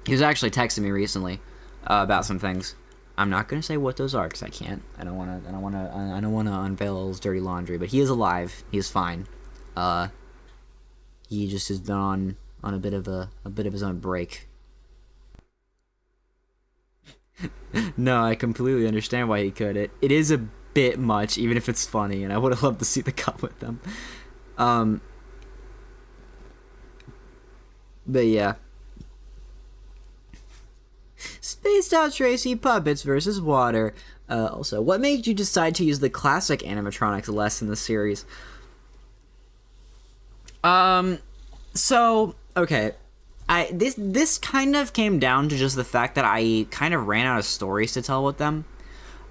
He was actually texting me recently about some things. I'm not gonna say what those are because I can't. I don't want to unveil his dirty laundry. But he is alive. He is fine. He just has been on a bit of his own break. No, I completely understand why he could. It is a bit much, even if it's funny, and I would have loved to see the cut with them. But yeah. Spaced Out Tracy Puppets versus Water. Also, what made you decide to use the classic animatronics less in the series? So, okay. This kind of came down to just the fact that I kind of ran out of stories to tell with them.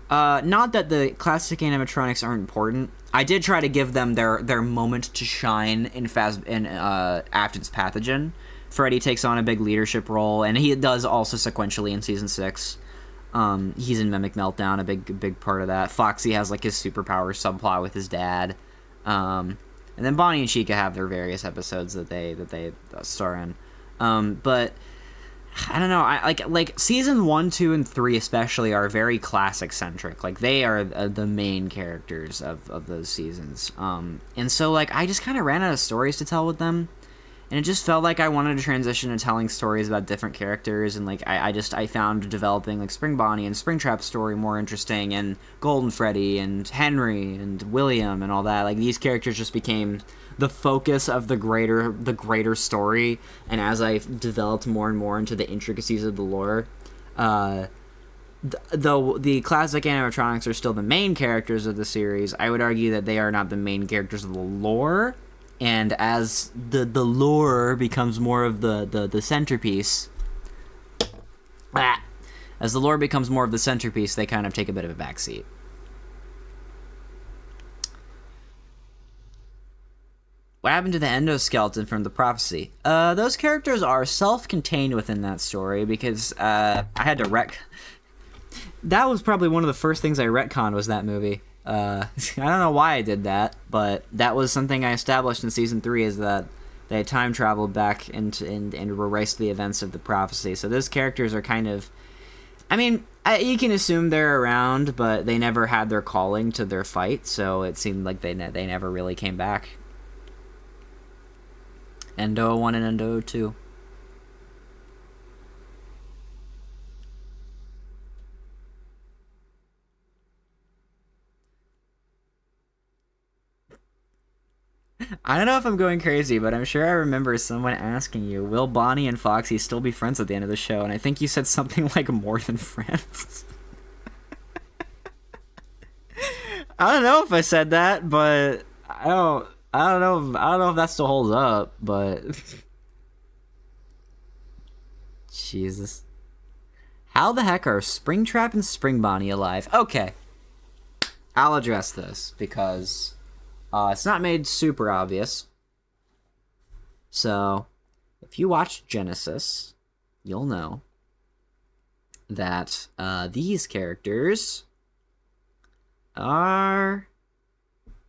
Not that the classic animatronics aren't important. I did try to give them their moment to shine in Afton's Pathogen. Freddy takes on a big leadership role, and he does also sequentially in Season 6. He's in Mimic Meltdown, a big part of that. Foxy has, like, his superpower subplot with his dad. And then Bonnie and Chica have their various episodes that they star in. But I don't know. I like Season 1, 2, and 3 especially are very classic centric. Like, they are the main characters of those seasons. And so, like, I just kind of ran out of stories to tell with them. And it just felt like I wanted to transition to telling stories about different characters, and like I found developing like Spring Bonnie and Springtrap's story more interesting, and Golden Freddy and Henry and William and all that. Like, these characters just became the focus of the greater story. And as I developed more and more into the intricacies of the lore, though the classic animatronics are still the main characters of the series, I would argue that they are not the main characters of the lore. And as the lore becomes more of the centerpiece, as the lore becomes more of the centerpiece, they kind of take a bit of a backseat. What happened to the endoskeleton from the prophecy? Those characters are self-contained within that story because I had to that was probably one of the first things I retconned was that movie. I don't know why I did that, but that was something I established in Season 3, is that they time traveled back and erased the events of the prophecy. So those characters are kind of... I mean, you can assume they're around, but they never had their calling to their fight, so it seemed like they never really came back. Endo 1 and Endo 2. I don't know if I'm going crazy, but I'm sure I remember someone asking you, will Bonnie and Foxy still be friends at the end of the show? And I think you said something like more than friends. I don't know if I said that, but I don't know if that still holds up, but Jesus. How the heck are Springtrap and Spring Bonnie alive? Okay. I'll address this because it's not made super obvious. So, if you watch Genesis, you'll know that these characters are...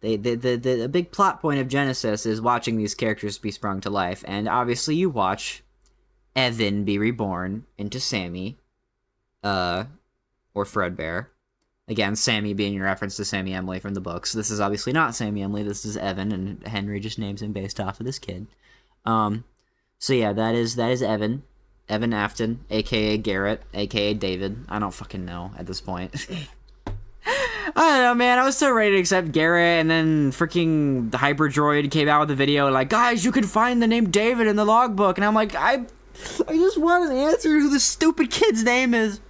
The big plot point of Genesis is watching these characters be sprung to life, and obviously you watch Evan be reborn into Sammy, or Fredbear. Again, Sammy being a reference to Sammy Emily from the books. This is obviously not Sammy Emily, this is Evan, and Henry just names him based off of this kid. So yeah, that is Evan Afton, aka Garrett, aka David. I don't fucking know at this point. I don't know, man. I was so ready to accept Garrett, and then freaking the Hyperdroid came out with a video like, guys, you can find the name David in the logbook, and I'm like, I just want an answer who this stupid kid's name is.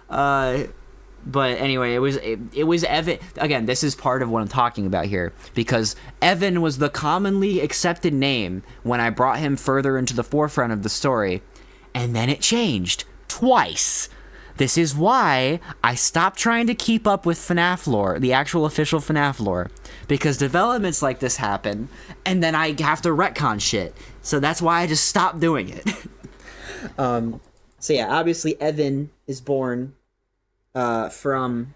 But anyway, it was Evan. Again, this is part of what I'm talking about here, because Evan was the commonly accepted name when I brought him further into the forefront of the story, and then it changed twice. This is why I stopped trying to keep up with FNAF lore, the actual official FNAF lore, because developments like this happen, and then I have to retcon shit. So that's why I just stopped doing it. So yeah, obviously Evan is born from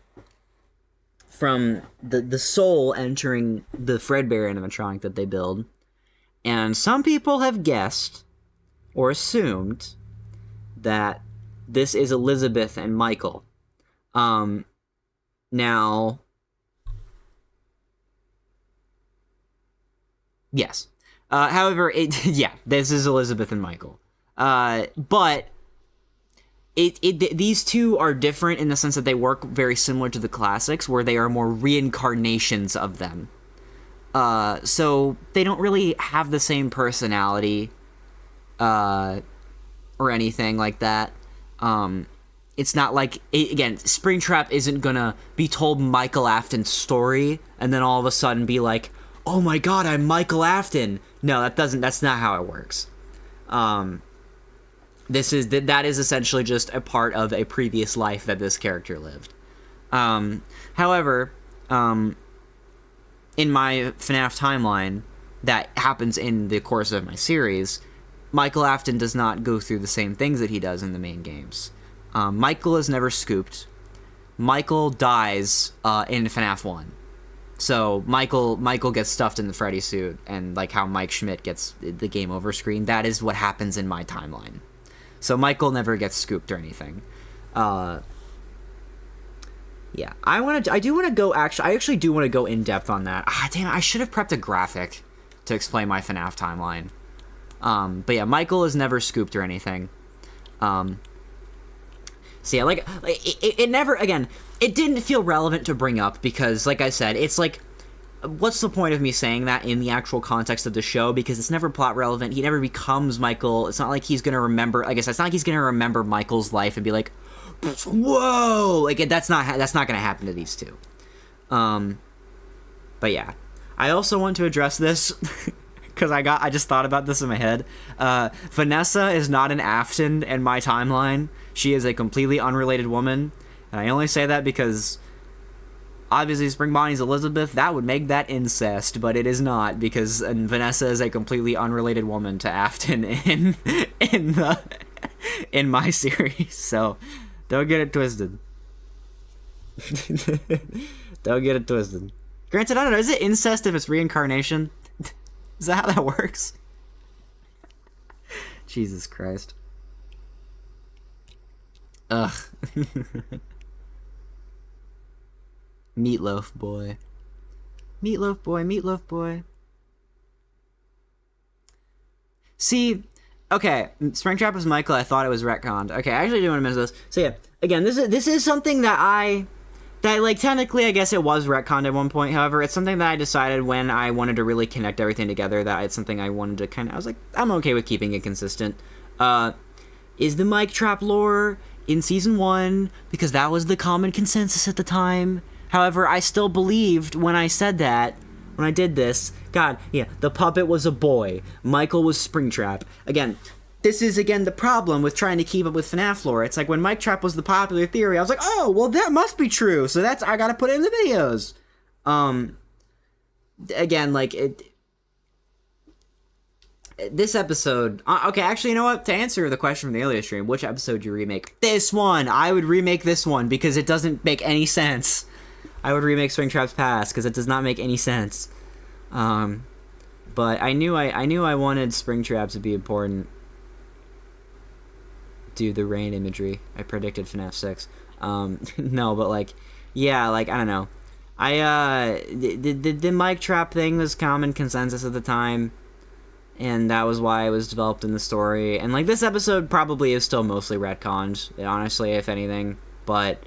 the soul entering the Fredbear animatronic that they build, and some people have guessed or assumed that this is Elizabeth and Michael. Now, yes. However, this is Elizabeth and Michael. But these two are different in the sense that they work very similar to the classics, where they are more reincarnations of them. So they don't really have the same personality, or anything like that. It's not like, again, Springtrap isn't gonna be told Michael Afton's story and then all of a sudden be like, oh my god, I'm Michael Afton. No, that's not how it works. That is essentially just a part of a previous life that this character lived. However, in my FNAF timeline that happens in the course of my series, Michael Afton does not go through the same things that he does in the main games. Michael is never scooped. Michael dies in FNAF 1. So Michael gets stuffed in the Freddy suit, and like how Mike Schmidt gets the game over screen, that is what happens in my timeline. So Michael never gets scooped or anything. Yeah, I actually do want to go in depth on that. Damn, I should have prepped a graphic to explain my FNAF timeline. But yeah, Michael is never scooped or anything. So yeah, like it never, again, it didn't feel relevant to bring up because, like I said, it's like, what's the point of me saying that in the actual context of the show? Because it's never plot relevant. He never becomes Michael. It's not like he's gonna remember. I guess it's not like he's gonna remember Michael's life and be like, whoa, like that's not gonna happen to these two. But yeah, I also want to address this. Because I just thought about this in my head. Vanessa is not an Afton in my timeline. She is a completely unrelated woman. And I only say that because obviously Spring Bonnie's Elizabeth. That would make that incest, but it is not, because Vanessa is a completely unrelated woman to Afton in my series. So don't get it twisted. Don't get it twisted. Granted, I don't know. Is it incest if it's reincarnation? Is that how that works? Jesus Christ. Ugh. Meatloaf boy. Meatloaf boy, meatloaf boy. See, okay, Springtrap was Michael. I thought it was retconned. Okay, I actually do want to mention this. So yeah, again, this is something that like, technically, I guess it was retconned at one point. However, it's something that I decided when I wanted to really connect everything together, that it's something I wanted to I was like, I'm okay with keeping it consistent. Is the Mike Trap lore in Season 1, because that was the common consensus at the time. However, I still believed when I said that, when I did this, God, yeah, the puppet was a boy. Michael was Springtrap. Again, this is, again, the problem with trying to keep up with FNAF lore. It's like, when Mike Trap was the popular theory, I was like, oh, well, that must be true, so I gotta put it in the videos. Again, like, this episode... okay, actually, you know what? To answer the question from the earlier stream, which episode do you remake? This one! I would remake this one, because it doesn't make any sense. I would remake Springtrap's Past, because it does not make any sense. But I knew I wanted Springtrap to be important. Do the rain imagery. I predicted FNAF 6. No, but, like, yeah, like, I don't know. The Mike Trap thing was common consensus at the time, and that was why it was developed in the story. And, like, this episode probably is still mostly retconned, honestly, if anything. But,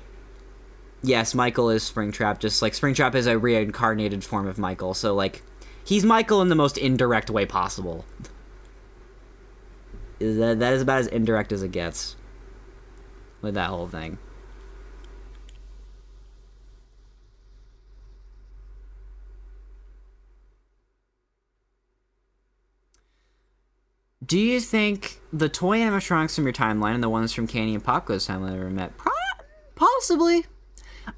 yes, Michael is Springtrap, just like Springtrap is a reincarnated form of Michael, so, like, he's Michael in the most indirect way possible. That is about as indirect as it gets with that whole thing. Do you think the toy animatronics from your timeline and the ones from Candy and Popco's timeline ever met? Possibly.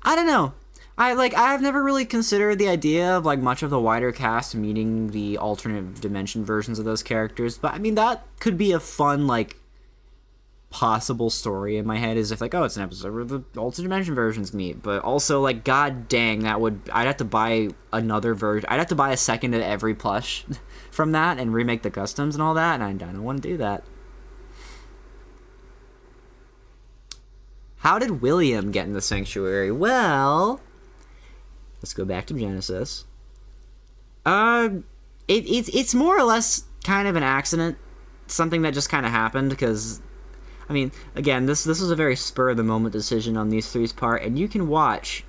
I don't know. I've never really considered the idea of, like, much of the wider cast meeting the alternate dimension versions of those characters, but I mean, that could be a fun, like, possible story in my head, is if, like, oh, it's an episode where the alternate dimension versions meet, but also, like, god dang, I'd have to buy another version. I'd have to buy a second of every plush from that and remake the customs and all that, and I don't want to do that. How did William get in the sanctuary? Well, let's go back to Genesis. It's more or less kind of an accident, something that just kind of happened, because, I mean, again, this was a very spur-of-the-moment decision on these three's part, and you can watch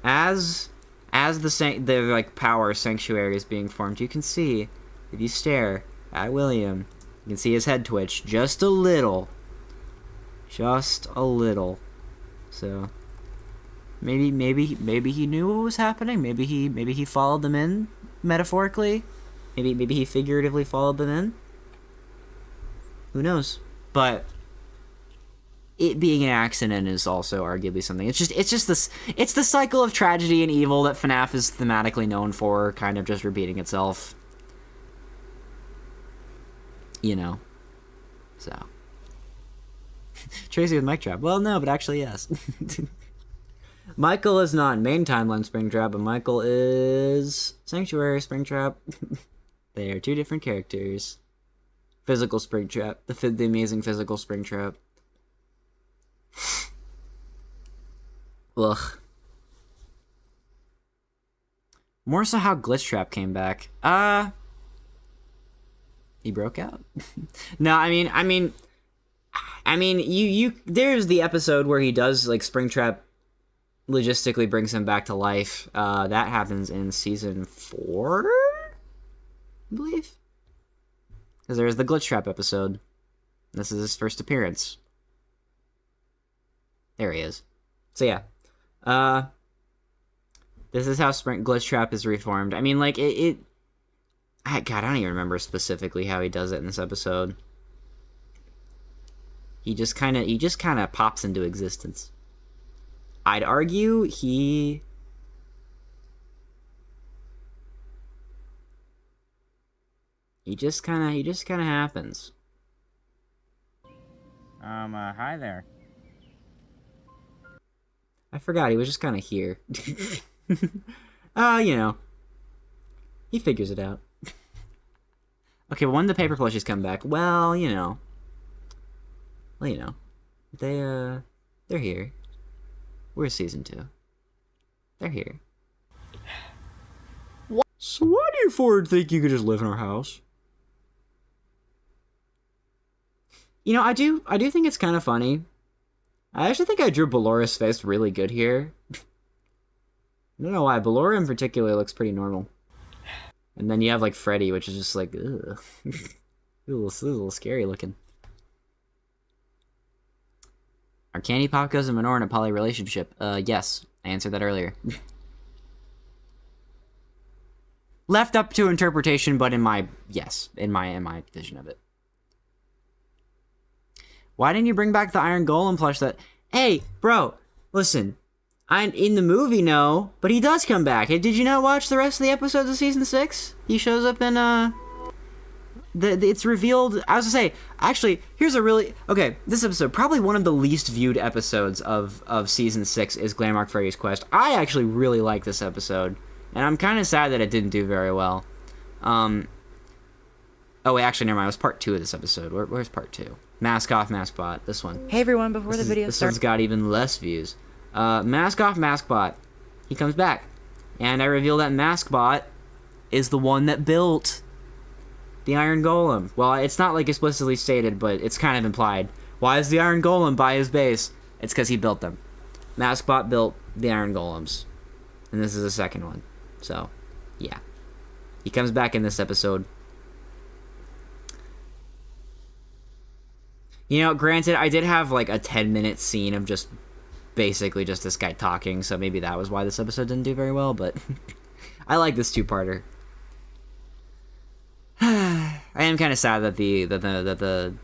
as the like power sanctuary is being formed. You can see, if you stare at William, you can see his head twitch just a little. Just a little. So maybe he knew what was happening. Maybe he followed them in metaphorically. Maybe he figuratively followed them in. Who knows? But it being an accident is also arguably something. It's the cycle of tragedy and evil that FNAF is thematically known for, kind of just repeating itself. You know. So Tracy with Mike Trap. Well, no, but actually, yes. Michael is not main timeline Springtrap, but Michael is Sanctuary Springtrap. They are two different characters. Physical Springtrap. The amazing physical Springtrap. Ugh. More so how Glitch Trap came back. He broke out? No, I mean, you there's the episode where he does, like, Springtrap logistically brings him back to life. That happens in season 4, I believe. Because there's the Glitch Trap episode. This is his first appearance. There he is. So yeah. This is how Glitch Trap is reformed. I mean, like, God, I don't even remember specifically how he does it in this episode. He just kind of pops into existence. I'd argue he just kind of happens. Hi there. I forgot he was just kind of here. You know, he figures it out. Okay, but when the paper plushies come back, well, you know, they're here. We're season 2. They're here. What? So why do you Ford think you could just live in our house? You know, I do think it's kind of funny. I actually think I drew Ballora's face really good here. I don't know why. Ballora in particular looks pretty normal. And then you have, like, Freddy, which is just like, ugh. a little scary looking. Are Candy Popcos and Minor in a poly relationship? Yes. I answered that earlier. Left up to interpretation, but in my vision of it. Why didn't you bring back the Iron Golem plush that... Hey, bro, listen. I'm in the movie, no, but he does come back. Hey, did you not watch the rest of the episodes of Season 6? He shows up in, it's revealed... I was gonna say, actually, here's a really... Okay, this episode, probably one of the least viewed episodes of Season 6 is Glamrock Freddy's Quest. I actually really like this episode, and I'm kind of sad that it didn't do very well. Oh, wait, actually, never mind. It was part 2 of this episode. Where's part 2? Mask Off, Mask Bot. This one. Hey, everyone, before the video starts... This one's got even less views. Mask Off, Mask Bot. He comes back. And I reveal that Mask Bot is the one that built the Iron Golem. Well, it's not, like, explicitly stated, but it's kind of implied. Why is the Iron Golem by his base? It's because he built them. Mask Bot built the Iron Golems. And this is the second one. So, yeah. He comes back in this episode. You know, granted, I did have, like, a 10-minute scene of just basically just this guy talking, so maybe that was why this episode didn't do very well, but I like this two-parter. I am kind of sad that the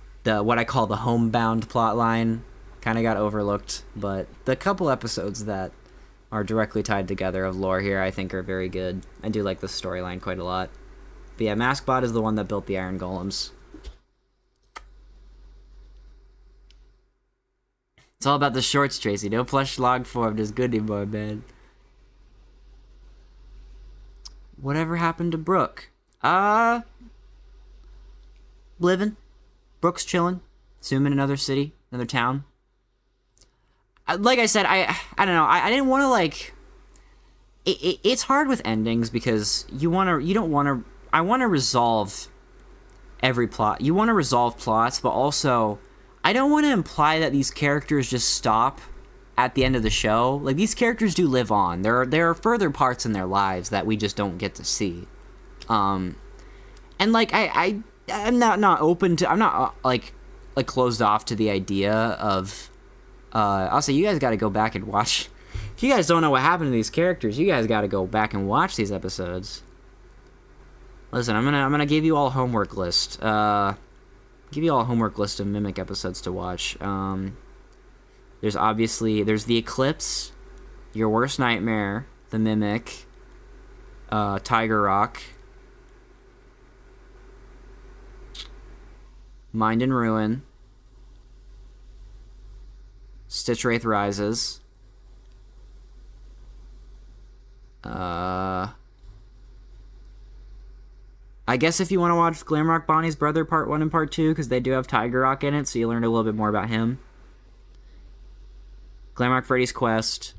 what I call the homebound plot line kind of got overlooked, but the couple episodes that are directly tied together of lore here I think are very good. I do like the storyline quite a lot. But yeah, Maskbot is the one that built the Iron Golems. It's all about the shorts, Tracy. No plush log form is good anymore, man. Whatever happened to Brooke? Living. Brooke's chilling. Zoom in another city, another town. Like I said, I don't know. I didn't want to, like... It's hard with endings because I want to resolve every plot. You want to resolve plots, but also... I don't want to imply that these characters just stop at the end of the show. Like, these characters do live on. There are further parts in their lives that we just don't get to see. And, like, I'm not open to... I'm not, like closed off to the idea of... I'll say, you guys got to go back and watch... If you guys don't know what happened to these characters, you guys got to go back and watch these episodes. Listen, I'm gonna give you all a homework list. Give you all a homework list of Mimic episodes to watch. There's The Eclipse, Your Worst Nightmare, The Mimic, Tiger Rock, Mind and Ruin, Stitch Wraith Rises, I guess if you want to watch Glamrock Bonnie's Brother Part 1 and Part 2, because they do have Tiger Rock in it, so you learn a little bit more about him. Glamrock Freddy's Quest,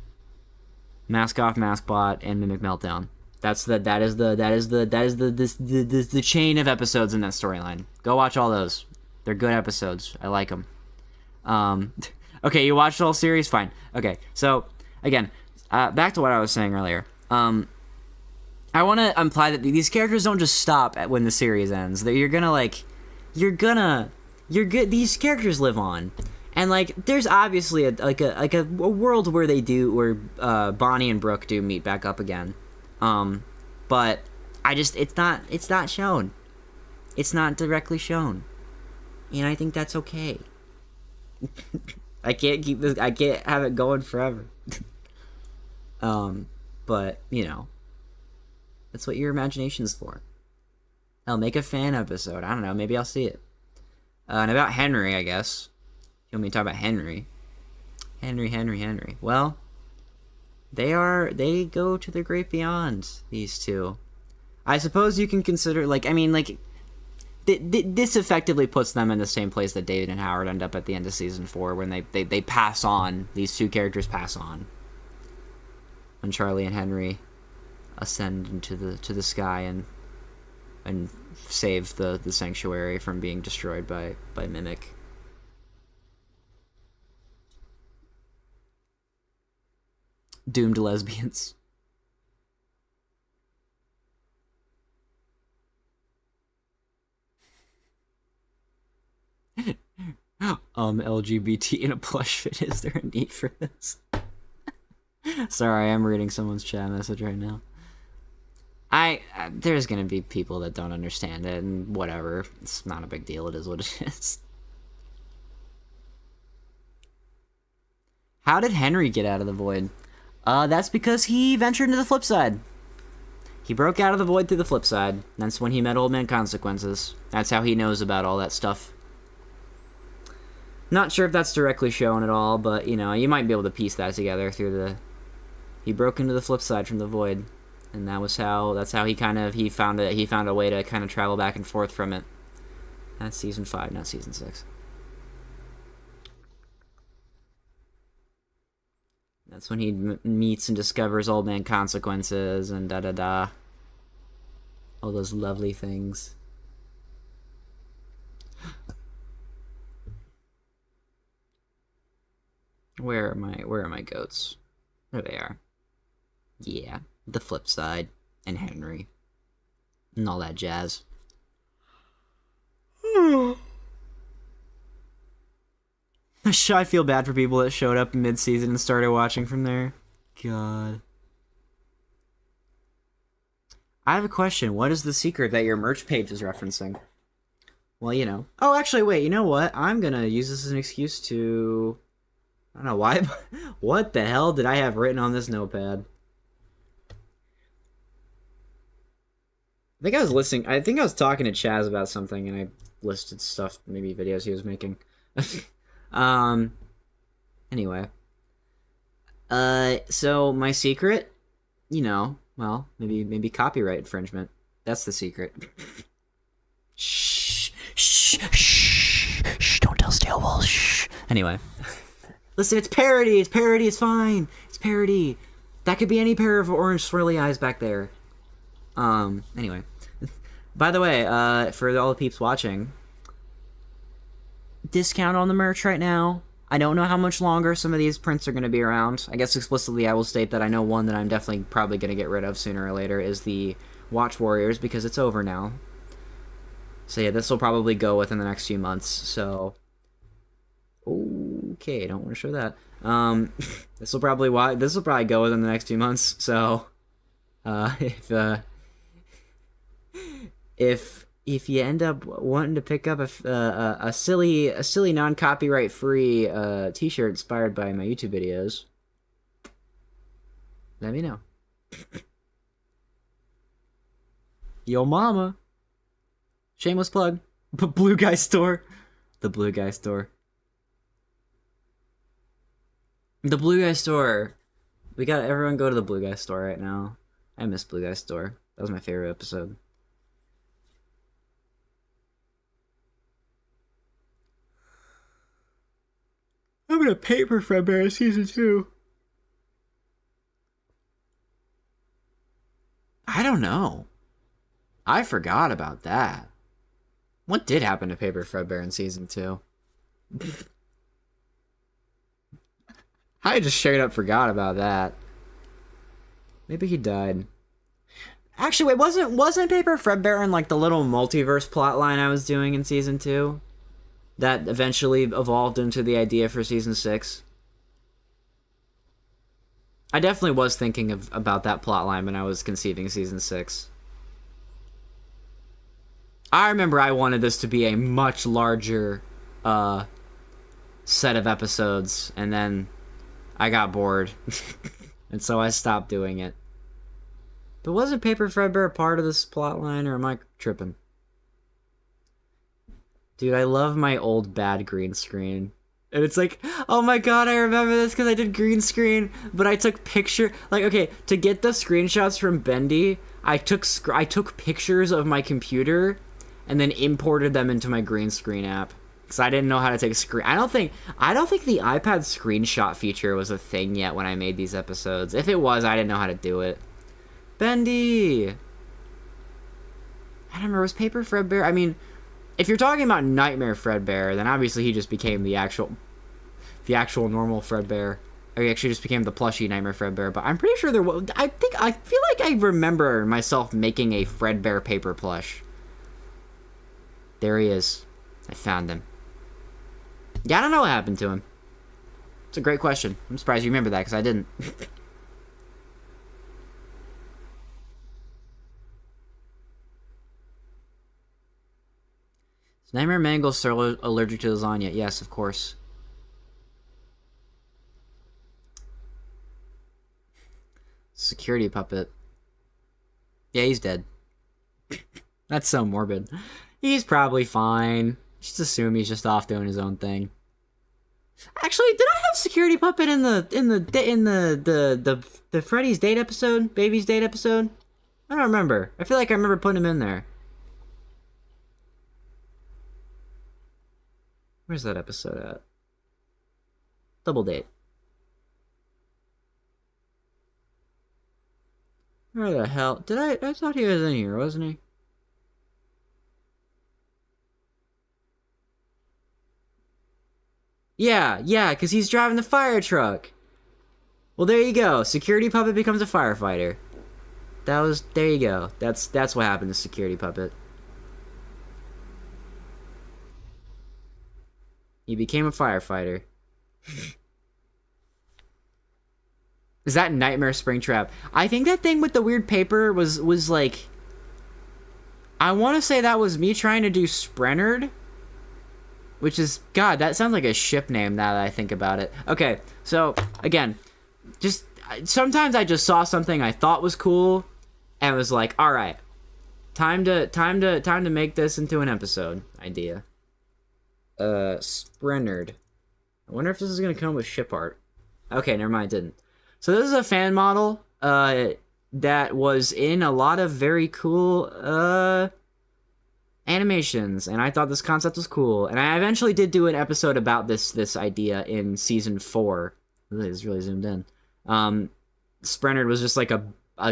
Mask Off, Mask Bot, and Mimic Meltdown. That is the chain of episodes in that storyline. Go watch all those. They're good episodes. I like them. Okay, you watched the whole series? Fine. Okay, so, again, back to what I was saying earlier. I want to imply that these characters don't just stop at when the series ends. That these characters live on, and like there's obviously a world where Bonnie and Brooke do meet back up again, but it's not shown, it's not directly shown, and I think that's okay. I can't have it going forever. But you know. That's what your imagination's for. I'll make a fan episode. I don't know. Maybe I'll see it. And about Henry, I guess. You want me to talk about Henry? Henry. Well, they go to the great beyond, these two. I suppose you can consider, this effectively puts them in the same place that David and Howard end up at the end of Season 4, when they pass on. These two characters pass on. When Charlie and Henry ascend into the sky and save the sanctuary from being destroyed by Mimic. Doomed lesbians. LGBT in a plush fit. Is there a need for this? Sorry, I'm reading someone's chat message right now. There's gonna be people that don't understand it, and whatever. It's not a big deal. It is what it is. How did Henry get out of the void? That's because he ventured into the flip side. He broke out of the void through the flip side. That's when he met Old Man Consequences. That's how he knows about all that stuff. Not sure if that's directly shown at all, but, you know, you might be able to piece that together through the... He broke into the flip side from the void. And that's how he found a way to kind of travel back and forth from it. That's season 5, not season 6. That's when he meets and discovers Old Man Consequences and da-da-da. All those lovely things. Where are my goats? There they are. Yeah, the flip side and Henry and all that jazz. I feel bad for people that showed up mid-season and started watching from there. God. I have a question. What is the secret that your merch page is referencing? Well, you know. Oh, actually, wait. You know what? I'm gonna use this as an excuse to... I don't know why. What the hell did I have written on this notepad? I think I was talking to Chaz about something, and I listed stuff, maybe videos he was making. Anyway. So my secret, you know, well, maybe copyright infringement. That's the secret. Shh, don't tell Stalewall, shh. Anyway. Listen, it's parody, it's fine. It's parody. That could be any pair of orange swirly eyes back there. Anyway. By the way, for all the peeps watching, discount on the merch right now. I don't know how much longer some of these prints are going to be around. I guess explicitly I will state that I know one that I'm definitely probably going to get rid of sooner or later is the Watch Warriors, because it's over now. So yeah, this will probably go within the next few months, so... Okay, I don't want to show that. This will probably go within the next few months, so... If you end up wanting to pick up a silly non-copyright free t-shirt inspired by my YouTube videos, let me know. Yo mama. Shameless plug. Blue Guy Store. The Blue Guy Store. The Blue Guy Store. We got everyone go to the Blue Guy Store right now. I miss Blue Guy Store. That was my favorite episode. I'm gonna paper Fredbear season 2. I don't know. I forgot about that. What did happen to Paper Fredbear in season 2? I just straight up forgot about that. Maybe he died. Actually, wait, wasn't Paper Fredbear in like the little multiverse plotline I was doing in season 2? That eventually evolved into the idea for season 6? I definitely was thinking about that plotline when I was conceiving season 6. I remember I wanted this to be a much larger set of episodes, and then I got bored. And so I stopped doing it. But wasn't Paper Fredbear a part of this plotline, or am I tripping? Dude, I love my old bad green screen. And it's like, oh my god, I remember this because I did green screen, but I took okay, to get the screenshots from Bendy, I took pictures of my computer and then imported them into my green screen app. Because I didn't know how to take a screen. I don't think the iPad screenshot feature was a thing yet when I made these episodes. If it was, I didn't know how to do it. Bendy! I don't remember, was Paper Fredbear? I mean, if you're talking about Nightmare Fredbear, then obviously he just became the actual normal Fredbear. Or he actually just became the plushy Nightmare Fredbear. But I'm pretty sure there was... I feel like I remember myself making a Fredbear paper plush. There he is. I found him. Yeah, I don't know what happened to him. It's a great question. I'm surprised you remember that, because I didn't. Is Nightmare Mangle still allergic to lasagna? Yes, of course. Security puppet. Yeah, he's dead. That's so morbid. He's probably fine. Just assume he's just off doing his own thing. Actually, did I have security puppet in the Freddy's date episode, baby's date episode? I don't remember. I feel like I remember putting him in there. Where's that episode at? Double date. Where the hell did I thought he was in here, wasn't he? Yeah, because he's driving the fire truck. Well, there you go. Security puppet becomes a firefighter. There you go. That's what happened to security puppet. He became a firefighter. Is that Nightmare Springtrap? I think that thing with the weird paper was like... I want to say that was me trying to do Sprennerd. Which is... God, that sounds like a ship name now that I think about it. Okay, so, again, just... Sometimes I just saw something I thought was cool, and was like, alright, time to make this into an episode idea. Sprennerd. I wonder if this is gonna come with ship art. Okay, never mind, it didn't. So this is a fan model, that was in a lot of very cool, animations, and I thought this concept was cool. And I eventually did do an episode about this idea in season 4. Really, it's really zoomed in. Sprennerd was just like a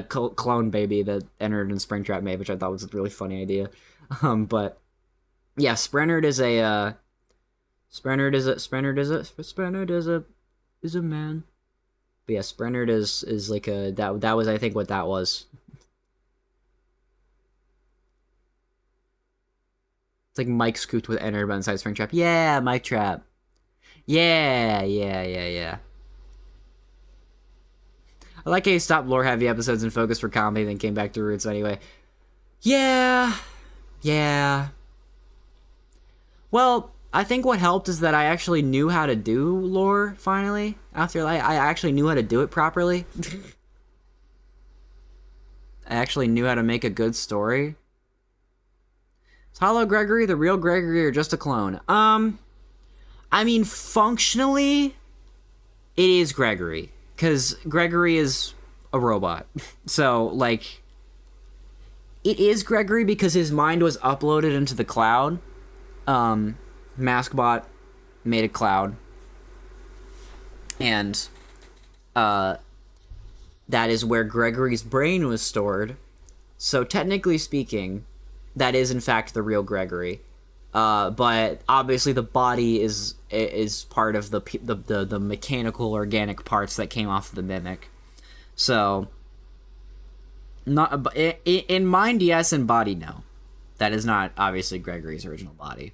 clone baby that Ennard and Springtrap made, which I thought was a really funny idea. But yeah, Sprennerd is a man. But yeah, Sprennerd is like a that was I think what that was. It's like Mike scooped with Ennard but inside Springtrap. Yeah, Mike Trap. Yeah. I like how he stopped lore-heavy episodes and focused for comedy, then came back to roots anyway. Yeah. Well, I think what helped is that I actually knew how to do lore, finally. After I actually knew how to do it properly. I actually knew how to make a good story. Is Hollow Gregory the real Gregory or just a clone? I mean, functionally, it is Gregory. Because Gregory is a robot. So, like, it is Gregory because his mind was uploaded into the cloud. Maskbot made a cloud. And, that is where Gregory's brain was stored. So, technically speaking, that is, in fact, the real Gregory. But obviously the body is part of the mechanical organic parts that came off of the mimic. So, not in mind, yes, in body, no. That is not obviously Gregory's original body.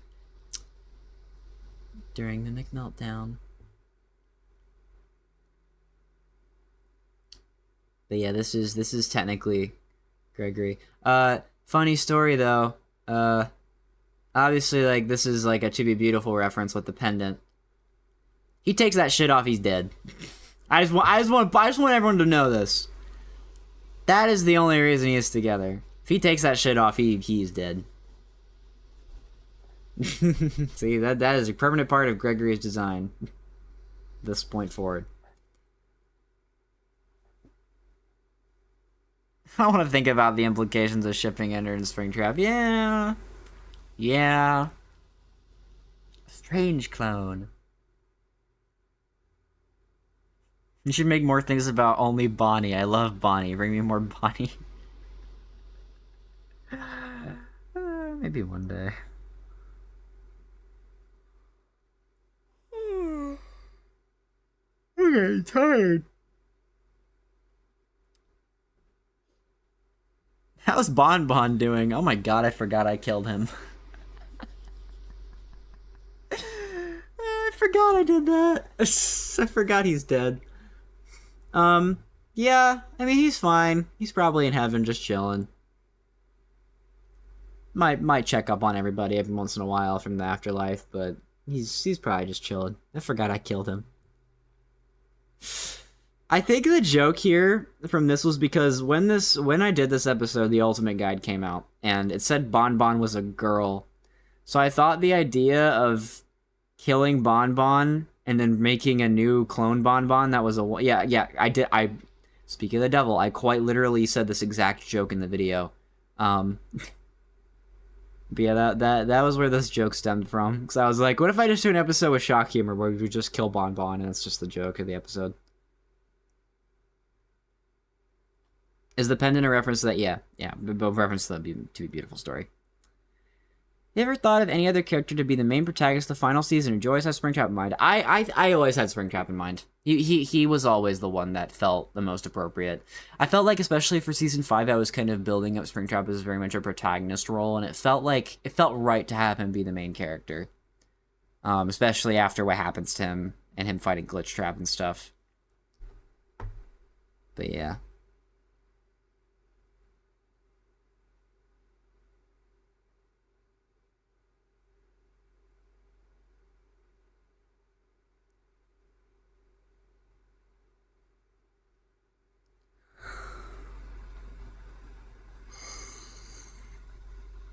During mimic meltdown. But yeah, this is technically Gregory. Funny story though. Obviously, like, this is like a To Be Beautiful reference with the pendant. He takes that shit off, he's dead. I just want everyone to know this. That is the only reason he is together. If he takes that shit off, he's dead. See, that is a permanent part of Gregory's design. This point forward. I want to think about the implications of shipping Ender and Springtrap. Yeah. Strange clone. You should make more things about only Bonnie. I love Bonnie. Bring me more Bonnie. Maybe one day. I'm getting tired. How's Bon Bon doing? Oh my god, I forgot I killed him. I forgot I did that. I forgot he's dead. Yeah, I mean, he's fine. He's probably in heaven just chilling. Might check up on everybody every once in a while from the afterlife, but he's probably just chilling. I forgot I killed him. I think the joke here from this was because when I did this episode, the Ultimate Guide came out, and it said Bon Bon was a girl. So I thought the idea of killing Bon Bon and then making a new clone Bon Bon that was I speak of the devil, I quite literally said this exact joke in the video. But yeah, that was where this joke stemmed from. Because I was like, what if I just do an episode with shock humor where we would just kill Bon Bon and it's just the joke of the episode? Is the pendant a reference to that? Yeah, reference to the To Be Beautiful story. You ever thought of any other character to be the main protagonist of the final season, or do you always have Springtrap in mind? I always had Springtrap in mind. He was always the one that felt the most appropriate. I felt like, especially for season 5, I was kind of building up Springtrap as very much a protagonist role, and it felt right to have him be the main character. Especially after what happens to him and him fighting Glitchtrap and stuff. But yeah.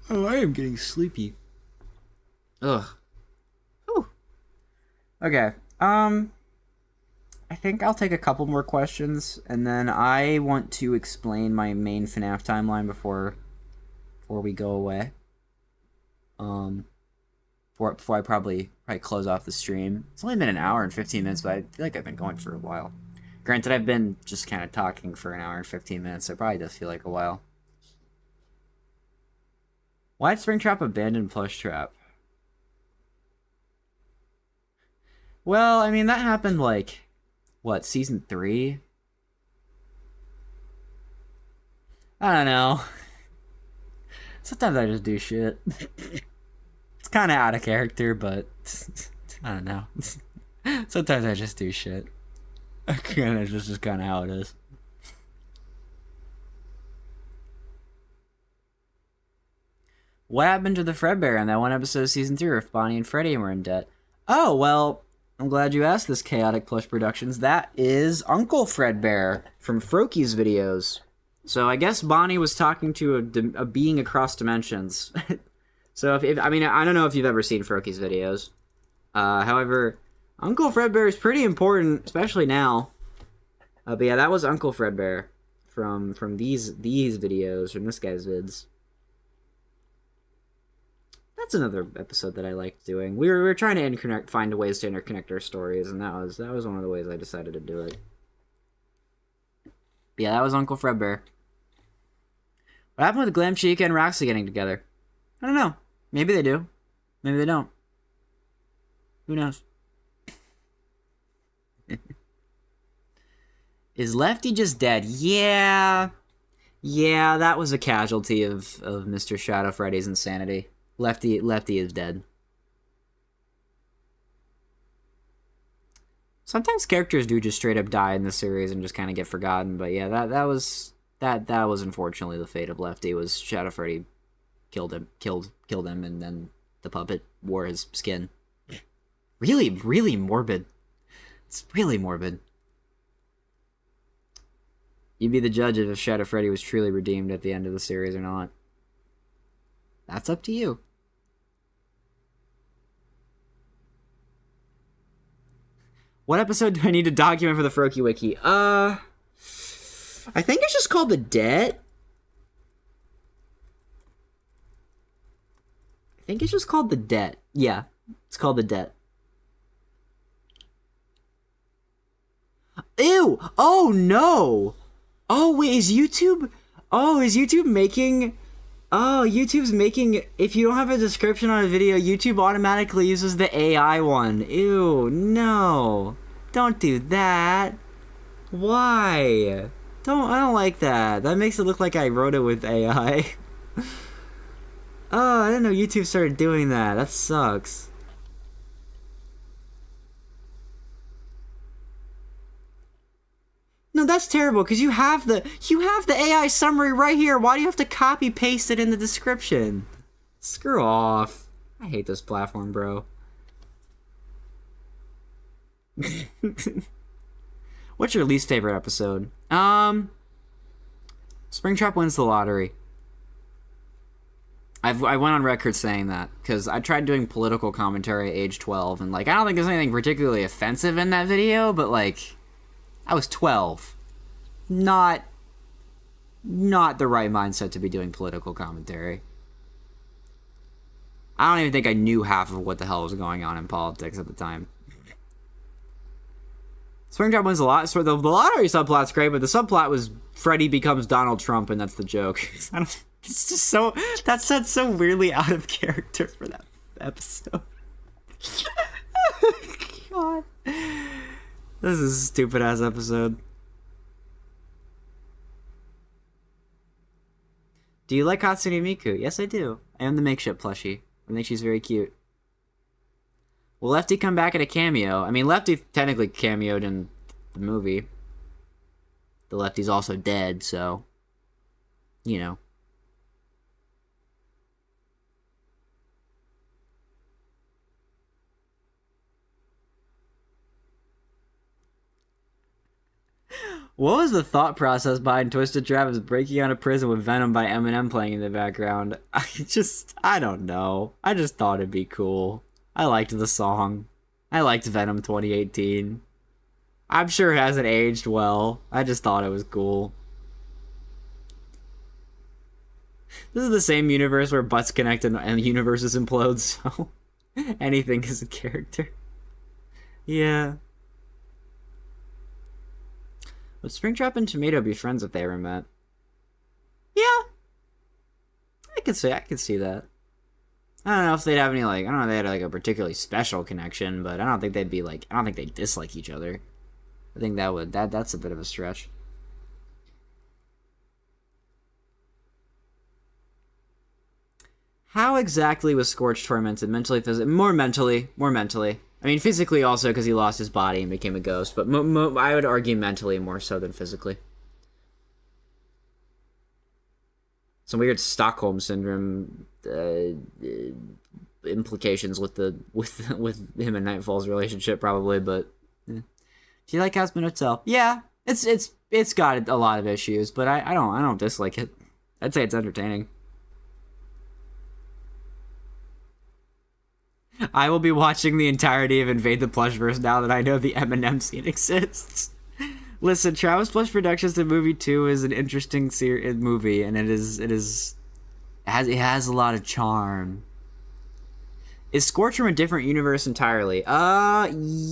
Oh, I am getting sleepy. Ugh. Whew. Okay. I think I'll take a couple more questions, and then I want to explain my main FNAF timeline before we go away. Before I probably close off the stream. It's only been an hour and 15 minutes, but I feel like I've been going for a while. Granted, I've been just kind of talking for an hour and 15 minutes, so it probably does feel like a while. Why'd Springtrap abandon Plush Trap? Well, I mean, that happened, like, what, season 3? I don't know. Sometimes I just do shit. It's kind of out of character, but I don't know. Sometimes I just do shit. It's just kind of how it is. What happened to the Fredbear in that one episode of season 3 where Bonnie and Freddy were in debt? Oh, well, I'm glad you asked this, Chaotic Plush Productions. That is Uncle Fredbear from Froaky's videos. So I guess Bonnie was talking to a being across dimensions. So I mean, I don't know if you've ever seen Froaky's videos. However, Uncle Fredbear is pretty important, especially now. But yeah, that was Uncle Fredbear from these videos, from this guy's vids. That's another episode that I liked doing. We were trying to find ways to interconnect our stories, and that was one of the ways I decided to do it. But yeah, that was Uncle Fredbear. What happened with Glam Chica and Roxy getting together? I don't know. Maybe they do. Maybe they don't. Who knows? Is Lefty just dead? Yeah. Yeah, that was a casualty of Mr. Shadow Freddy's insanity. Lefty is dead. Sometimes characters do just straight up die in the series and just kind of get forgotten, but yeah, that was unfortunately the fate of Lefty. Was Shadow Freddy killed him, and then the puppet wore his skin. Really, really morbid. It's really morbid. You'd be the judge of if Shadow Freddy was truly redeemed at the end of the series or not. That's up to you. What episode do I need to document for the Froaky Wiki? I think it's just called The Debt. I think it's just called The Debt. Yeah, it's called The Debt. Ew! Oh, no! Oh, wait, is YouTube making... Oh, YouTube's making... If you don't have a description on a video, YouTube automatically uses the AI one. Ew, no. Don't do that. Why? I don't like that. That makes it look like I wrote it with AI. Oh, I didn't know YouTube started doing that. That sucks. No, that's terrible, because you have the AI summary right here. Why do you have to copy paste it in the description? Screw off. I hate this platform, bro. What's your least favorite episode? Springtrap wins the lottery. I went on record saying that because I tried doing political commentary at age 12, and like I don't think there's anything particularly offensive in that video, but like I was 12, not the right mindset to be doing political commentary. I don't even think I knew half of what the hell was going on in politics at the time. Springtrap wins a lot. So the lottery subplot's great, but the subplot was Freddy becomes Donald Trump, and that's the joke. It's just so... That sounds so weirdly out of character for that episode. God. This is a stupid-ass episode. Do you like Hatsune Miku? Yes, I do. I am the makeshift plushie. I think she's very cute. Will Lefty come back at a cameo? I mean, Lefty technically cameoed in the movie. The Lefty's also dead, so... You know. What was the thought process behind Twisted Travis breaking out of prison with Venom by Eminem playing in the background? I don't know. I just thought it'd be cool. I liked the song. I liked Venom 2018. I'm sure it hasn't aged well. I just thought it was cool. This is the same universe where butts connect and universes implode, so anything is a character. Yeah. Would Springtrap and Tomato be friends if they ever met? Yeah. I could see that. I don't know if they'd have any, like, I don't know if they had, like, a particularly special connection, but I don't think they'd be, like, I don't think they'd dislike each other. I think that's a bit of a stretch. How exactly was Scorch tormented? Mentally, physically? More mentally. I mean, physically also because he lost his body and became a ghost, but I would argue mentally more so than physically. Some weird Stockholm syndrome implications with him and Nightfall's relationship, probably. But do you like Hazbin Hotel? Yeah, it's got a lot of issues, but I don't dislike it. I'd say it's entertaining. I will be watching the entirety of Invade the Plushverse now that I know the Eminem scene exists. Listen, Travis Plush Productions, the movie 2 is an interesting movie, and it has a lot of charm. Is Scorch from a different universe entirely?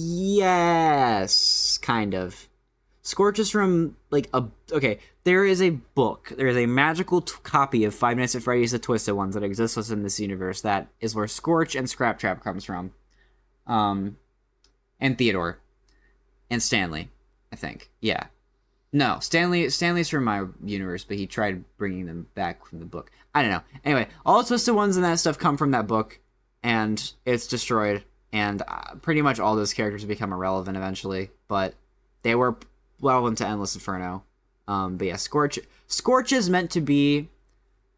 Yes, kind of. Scorch is from, like, okay, there is a book. There is a magical copy of Five Nights at Freddy's The Twisted Ones that exists within this universe. That is where Scorch and Scraptrap comes from. And Theodore. And Stanley, I think. Yeah. No, Stanley's from my universe, but he tried bringing them back from the book. I don't know. Anyway, all the Twisted Ones and that stuff come from that book, and it's destroyed, and pretty much all those characters become irrelevant eventually, but they were relevant to Endless Inferno. But yeah, Scorch is meant to be,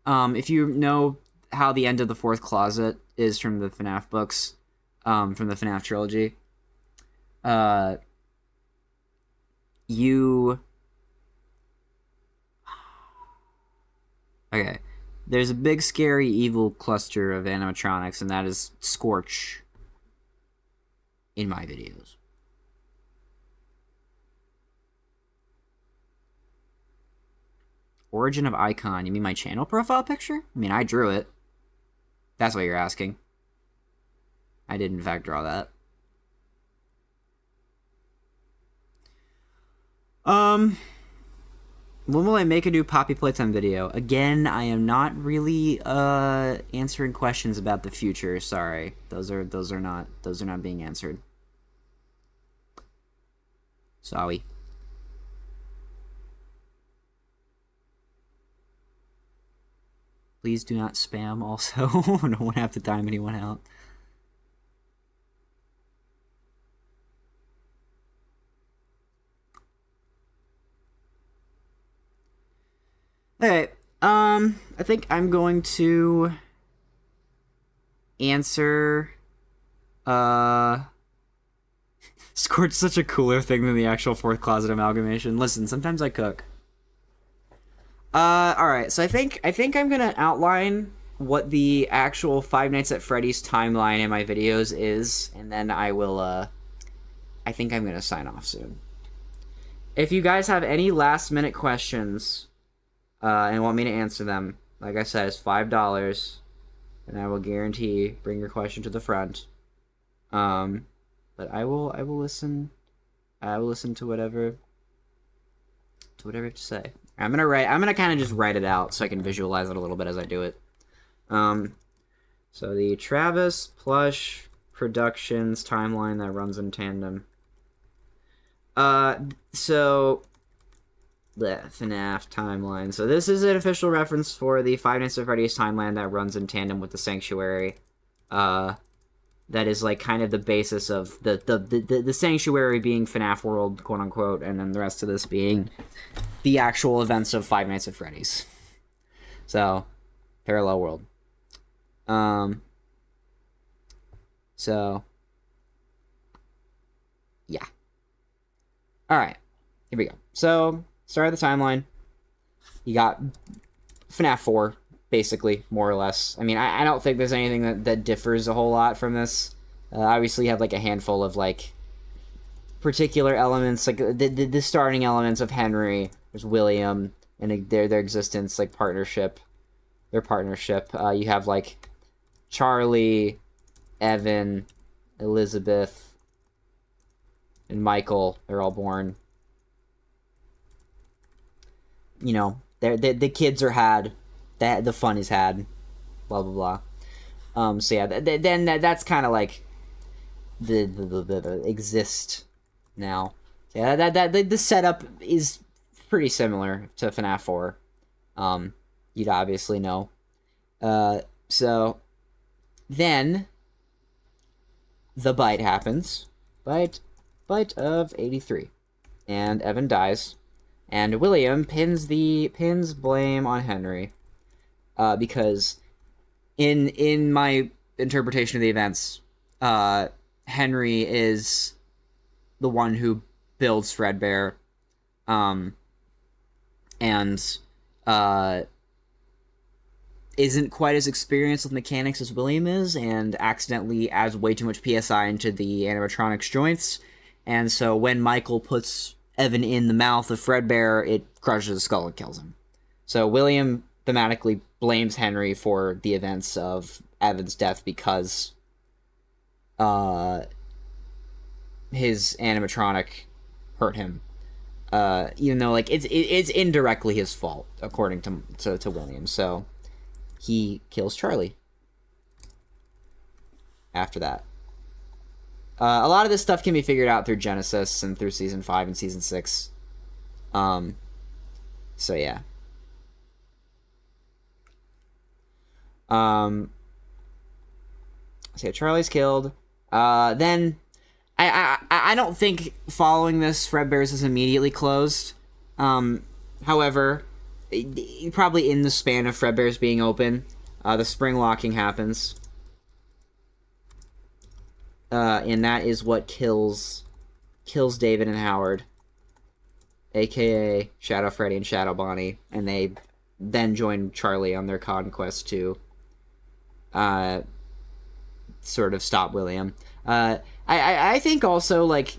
if you know how the end of the Fourth Closet is from the FNAF books, from the FNAF trilogy, okay, there's a big scary evil cluster of animatronics, and that is Scorch in my videos. Origin of icon. You mean my channel profile picture? I mean, I drew it. That's what you're asking. I did, in fact, draw that. When will I make a new Poppy Playtime video? Again, I am not really answering questions about the future. Sorry, those are not being answered. Sorry. Please do not spam also. I don't want to have to time anyone out. Alright, I think I'm going to answer, Scorch is such a cooler thing than the actual fourth closet amalgamation. Listen, sometimes I cook. All right. So I think I'm gonna outline what the actual Five Nights at Freddy's timeline in my videos is, and then I will. I think I'm gonna sign off soon. If you guys have any last minute questions, and want me to answer them, like I said, it's $5, and I will guarantee bring your question to the front. But I will listen. I will listen to whatever you have to say. I'm gonna kind of just write it out so I can visualize it a little bit as I do it. So the Travis Plush Productions timeline that runs in tandem. So the FNAF timeline. So this is an official reference for the Five Nights at Freddy's timeline that runs in tandem with the Sanctuary. That is like kind of the basis of the Sanctuary being FNAF World, quote unquote, and then the rest of this being the actual events of Five Nights at Freddy's. So, parallel world. So, yeah. Alright, here we go. So, start of the timeline. You got FNAF 4, basically, more or less. I mean, I don't think there's anything that differs a whole lot from this. Obviously, you have, like, a handful of, like, particular elements, like, the starting elements of Henry. There's William, and their existence, like, partnership. Their partnership. You have, like, Charlie, Evan, Elizabeth, and Michael. They're all born. You know, the kids are had. The fun is had. Blah, blah, blah. So, yeah, then that's kind of, like, the exist now. So, yeah, the setup is pretty similar to FNAF 4. You'd obviously know. So, then the bite happens. Bite of 83. And Evan dies. And William pins blame on Henry. Because in my interpretation of the events, Henry is the one who builds Fredbear. And isn't quite as experienced with mechanics as William is, and accidentally adds way too much PSI into the animatronics joints. And so when Michael puts Evan in the mouth of Fredbear, it crushes his skull and kills him. So William thematically blames Henry for the events of Evan's death because his animatronic hurt him. Even though, like, it's indirectly his fault, according to William. So he kills Charlie after that. A lot of this stuff can be figured out through Genesis and through Season 5 and Season 6. So, yeah. So, yeah, Charlie's killed. Then, I don't think following this, Fredbear's is immediately closed. However, probably in the span of Fredbear's being open, the spring locking happens. And that is what kills David and Howard, aka Shadow Freddy and Shadow Bonnie, and they then join Charlie on their conquest to sort of stop William. I think also, like,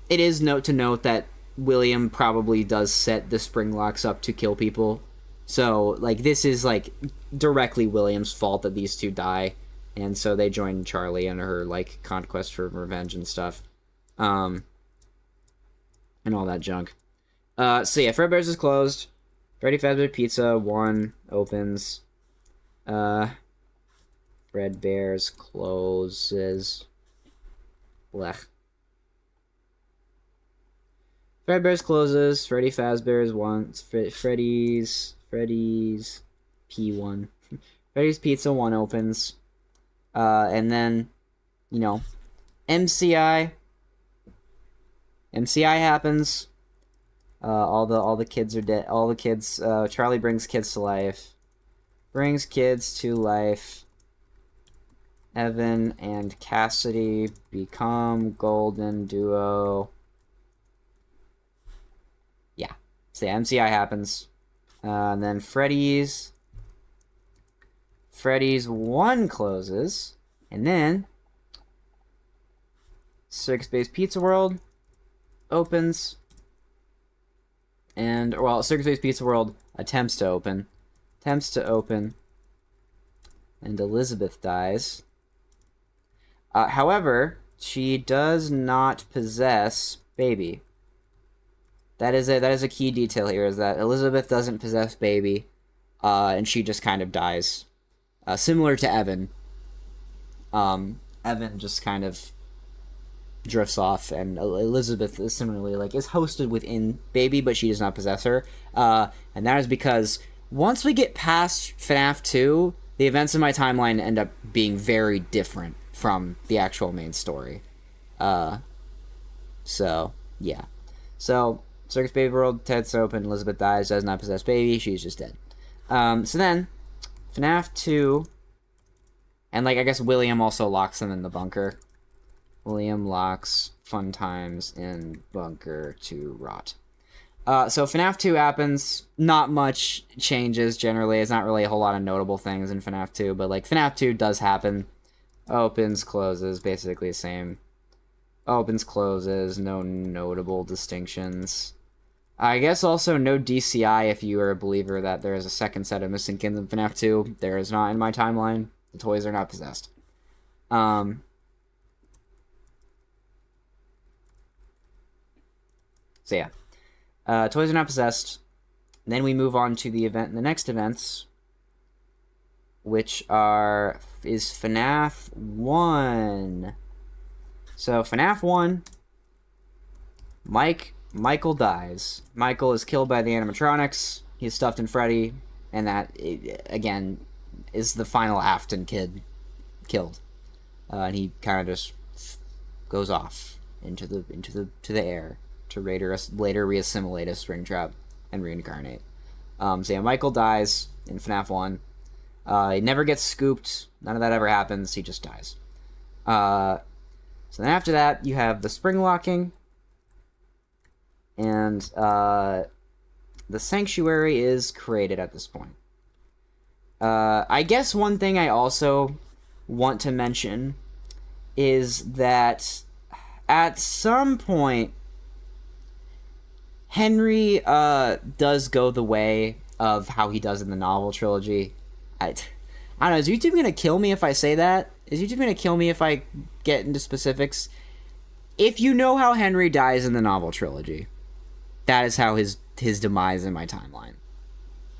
it is note to note that William probably does set the spring locks up to kill people. So, like, this is, like, directly William's fault that these two die. And so they join Charlie in her, like, conquest for revenge and stuff. And all that junk. So, yeah, Fredbear's is closed. Freddy Fazbear Pizza 1 opens. Fredbear's closes. Blech. Fredbear's closes. Freddy Fazbear's 1. Freddy's P1. Freddy's Pizza 1 opens. And then, you know, MCI happens. All the kids are dead. All the kids. Charlie brings kids to life. Evan and Cassidy become golden duo. Yeah. So yeah, MCI happens. And then Freddy's 1 closes. And then Circus Bay's Pizza World opens. And, well, Circus Bay's Pizza World attempts to open. And Elizabeth dies. However, she does not possess Baby. That is a key detail here, is that Elizabeth doesn't possess Baby, and she just kind of dies. Similar to Evan. Evan just kind of drifts off, and Elizabeth is similarly, like, is hosted within Baby, but she does not possess her. And that is because once we get past FNAF 2, the events in my timeline end up being very different from the actual main story. So, yeah. So, Circus Baby World, Ted's open, Elizabeth dies, does not possess Baby, she's just dead. So then, FNAF 2, and, like, I guess William also locks them in the bunker. William locks Fun Times in bunker to rot. So FNAF 2 happens. Not much changes generally. It's not really a whole lot of notable things in FNAF 2, but like FNAF 2 does happen. Opens, closes, basically the same. Opens, closes, no notable distinctions. I guess also no DCI if you are a believer that there is a second set of missing kids in FNAF 2. There is not in my timeline. The toys are not possessed. So yeah. Toys are not possessed. And then we move on to the next events, which is FNAF 1. So FNAF 1, Michael dies. Michael is killed by the animatronics. He's stuffed in Freddy, and that again is the final Afton kid killed. And he kind of just goes off into the air to later reassimilate as Springtrap and reincarnate. So yeah, Michael dies in FNAF 1. He never gets scooped. None of that ever happens. He just dies. So then after that, you have the spring locking. And the sanctuary is created at this point. I guess one thing I also want to mention is that at some point, Henry does go the way of how he does in the novel trilogy. I don't know, is YouTube going to kill me if I say that? Is YouTube going to kill me if I get into specifics? If you know how Henry dies in the novel trilogy, that is how his demise in my timeline.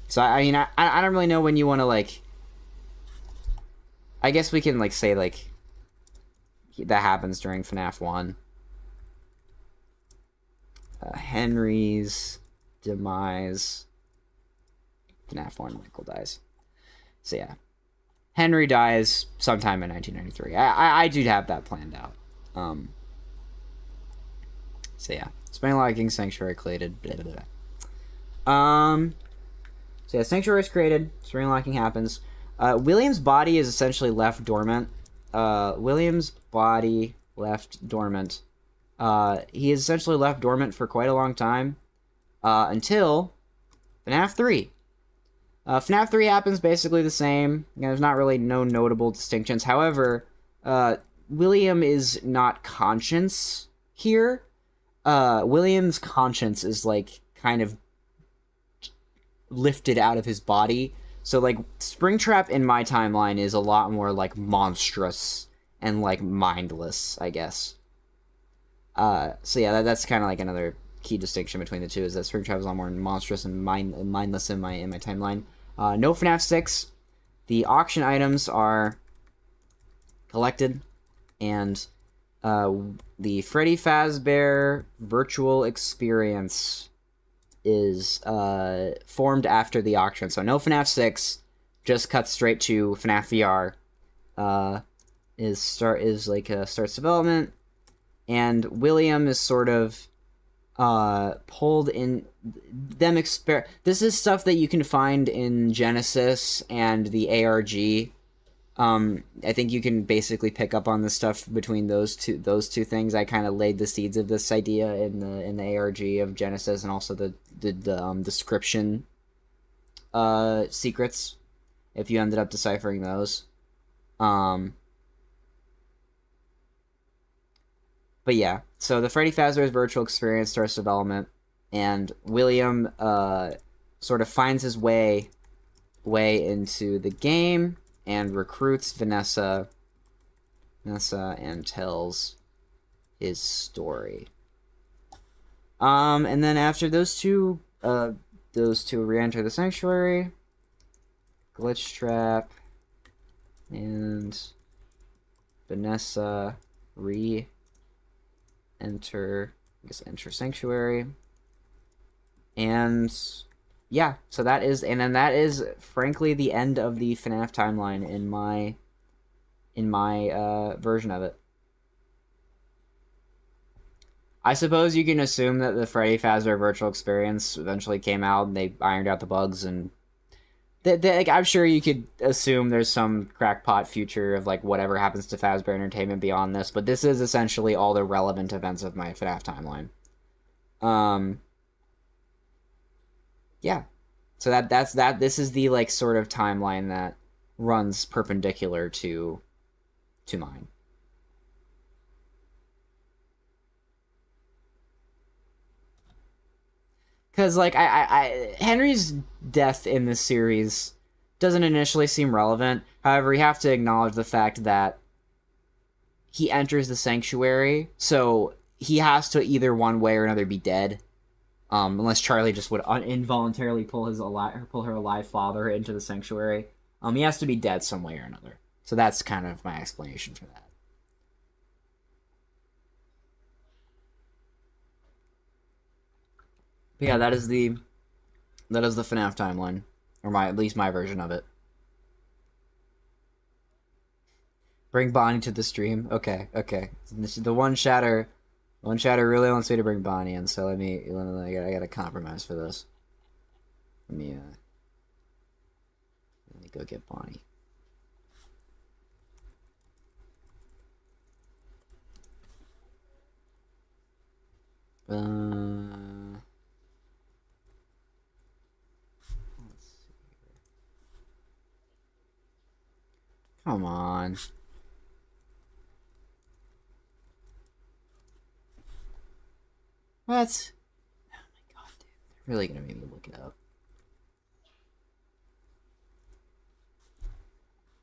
So, I mean, I don't really know when you want to, like... I guess we can, like, say, like, that happens during FNAF 1. Henry's demise. FNAF 1, Michael dies. So, yeah. Henry dies sometime in 1993. I do have that planned out. So, yeah. Spring locking, Sanctuary created. Blah, blah, blah. So, yeah, Sanctuary is created. Spring locking happens. William's body is essentially left dormant. William's body left dormant. He is essentially left dormant for quite a long time. Until FNAF 3. FNAF 3 happens basically the same. You know, there's not really no notable distinctions. However, William is not conscious here. William's conscience is, like, kind of lifted out of his body. So, like, Springtrap in my timeline is a lot more, like, monstrous and, like, mindless, I guess. So yeah, that's kind of like another key distinction between the two, is that Springtrap is a lot more monstrous and mindless in my timeline. No FNAF 6. The auction items are collected, and the Freddy Fazbear virtual experience is formed after the auction. So no FNAF 6, just cuts straight to FNAF VR. Starts development. And William is sort of pulled in them. This is stuff that you can find in Genesis and the ARG I think you can basically pick up on the stuff between those two things. I kind of laid the seeds of this idea in the ARG of Genesis, and also the description secrets. If you ended up deciphering those, but yeah. So the Freddy Fazbear's virtual experience starts development, and William sort of finds his way into the game and recruits Vanessa and tells his story. And then after those two re-enter the sanctuary, Glitch Trap and Vanessa enter sanctuary, and yeah, so that is frankly the end of the FNAF timeline in my version of it. I suppose you can assume that the Freddy Fazbear virtual experience eventually came out and they ironed out the bugs, and like, I'm sure you could assume there's some crackpot future of like whatever happens to Fazbear Entertainment beyond this, but this is essentially all the relevant events of my FNAF timeline. Yeah. So that's this is the like sort of timeline that runs perpendicular to mine. Because like Henry's death in this series doesn't initially seem relevant. However, you have to acknowledge the fact that he enters the sanctuary, so he has to either one way or another be dead. Unless Charlie just would involuntarily pull her alive father into the sanctuary. He has to be dead some way or another. So that's kind of my explanation for that. But yeah, that is the FNAF timeline, or at least my version of it. Bring Bonnie to the stream. Okay. The one shatter really wants me to bring Bonnie in, so I gotta compromise for this. Let me go get Bonnie. Let's see. Come on. What? Oh my god, dude. They're really gonna make me look it up.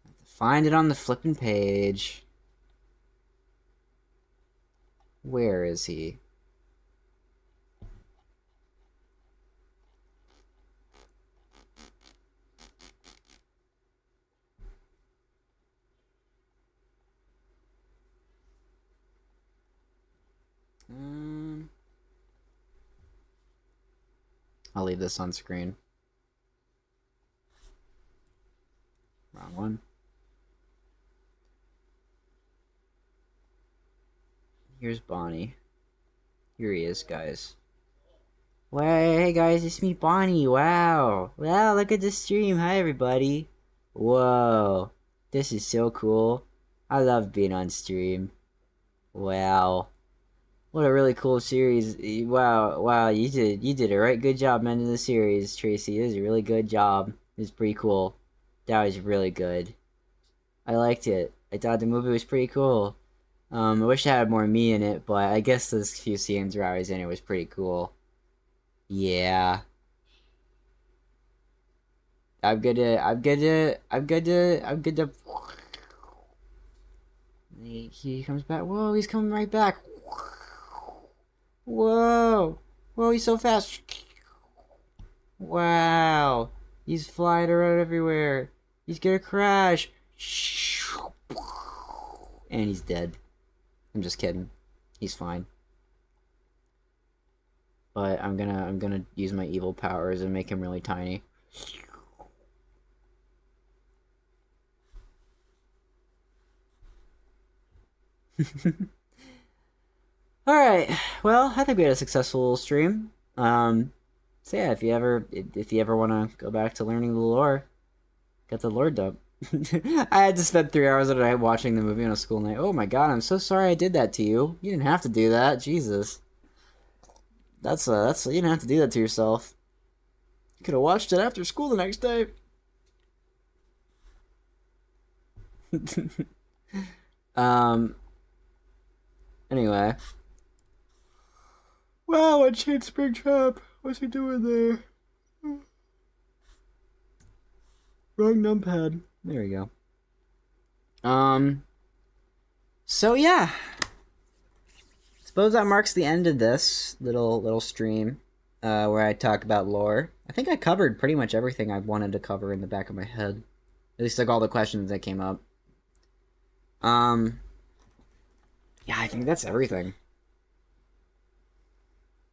I have to find it on the flipping page. Where is he? I'll leave this on screen. Wrong one. Here's Bonnie. Here he is, guys. Wow, hey guys, it's me, Bonnie. Wow. Wow, look at the stream. Hi, everybody. Whoa. This is so cool. I love being on stream. Wow. What a really cool series. Wow, you did a right good job ending the series, Tracy. It was a really good job. It was pretty cool. That was really good. I liked it. I thought the movie was pretty cool. I wish it had more me in it, but I guess those few scenes where I was in it was pretty cool. Yeah. I'm good to. He comes back. Whoa, he's coming right back. Whoa, he's so fast. Wow, he's flying around everywhere. He's gonna crash. And he's dead. I'm just kidding. He's fine. But I'm gonna use my evil powers and make him really tiny. Alright, well, I think we had a successful little stream. So yeah, if you ever want to go back to learning the lore, get the lore dub. I had to spend 3 hours a night watching the movie on a school night. Oh my god, I'm so sorry I did that to you. You didn't have to do that. Jesus. That's you didn't have to do that to yourself. You could have watched it after school the next day. um. Anyway. Wow, I changed Springtrap. What's he doing there? Wrong numpad. There we go. So yeah. Suppose that marks the end of this little stream, where I talk about lore. I think I covered pretty much everything I wanted to cover in the back of my head. At least like all the questions that came up. Yeah, I think that's everything.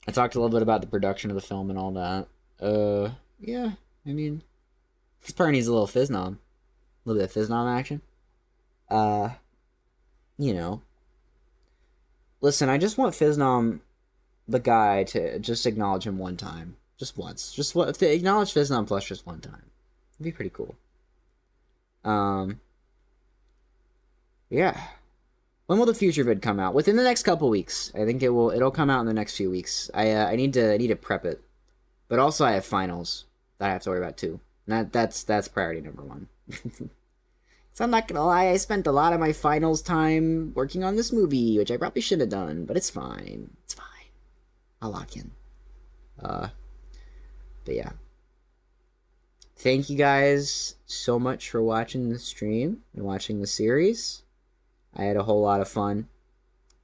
I talked a little bit about the production of the film and all that. Yeah, I mean, this part needs a little Fiznom. A little bit of Fiznom action. You know. Listen, I just want Fiznom, the guy, to just acknowledge him one time. Just once. Just to acknowledge Fiznom Plush just one time. It'd be pretty cool. Yeah. When will the future vid come out? Within the next couple weeks. I think it'll come out in the next few weeks. I need to prep it. But also I have finals that I have to worry about too. And that's priority number one. So I'm not gonna lie, I spent a lot of my finals time working on this movie, which I probably should have done, but it's fine. It's fine. I'll lock in. But yeah. Thank you guys so much for watching the stream and watching the series. I had a whole lot of fun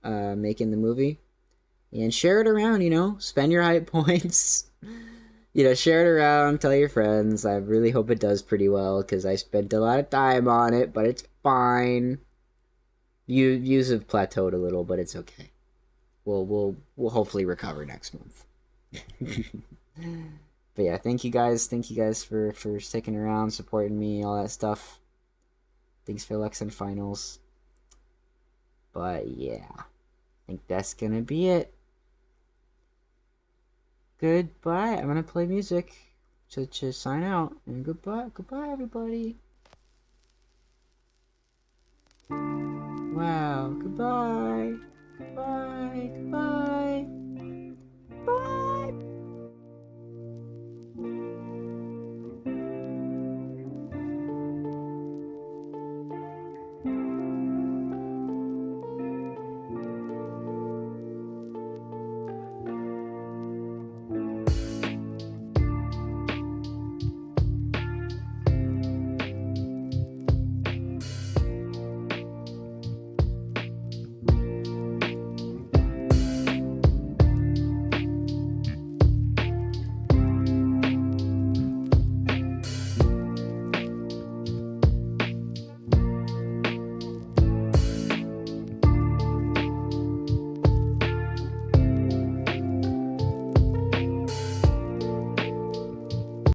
making the movie. And share it around, spend your hype points. Share it around, tell your friends. I really hope it does pretty well, because I spent a lot of time on it, but it's fine. Views have plateaued a little, but it's okay. We'll hopefully recover next month. But yeah, thank you guys for sticking around, supporting me, all that stuff. Thanks for Lex and Finals. But yeah, I think that's gonna be it. Goodbye. I'm gonna play music to sign out. And goodbye everybody. Wow, goodbye. Goodbye.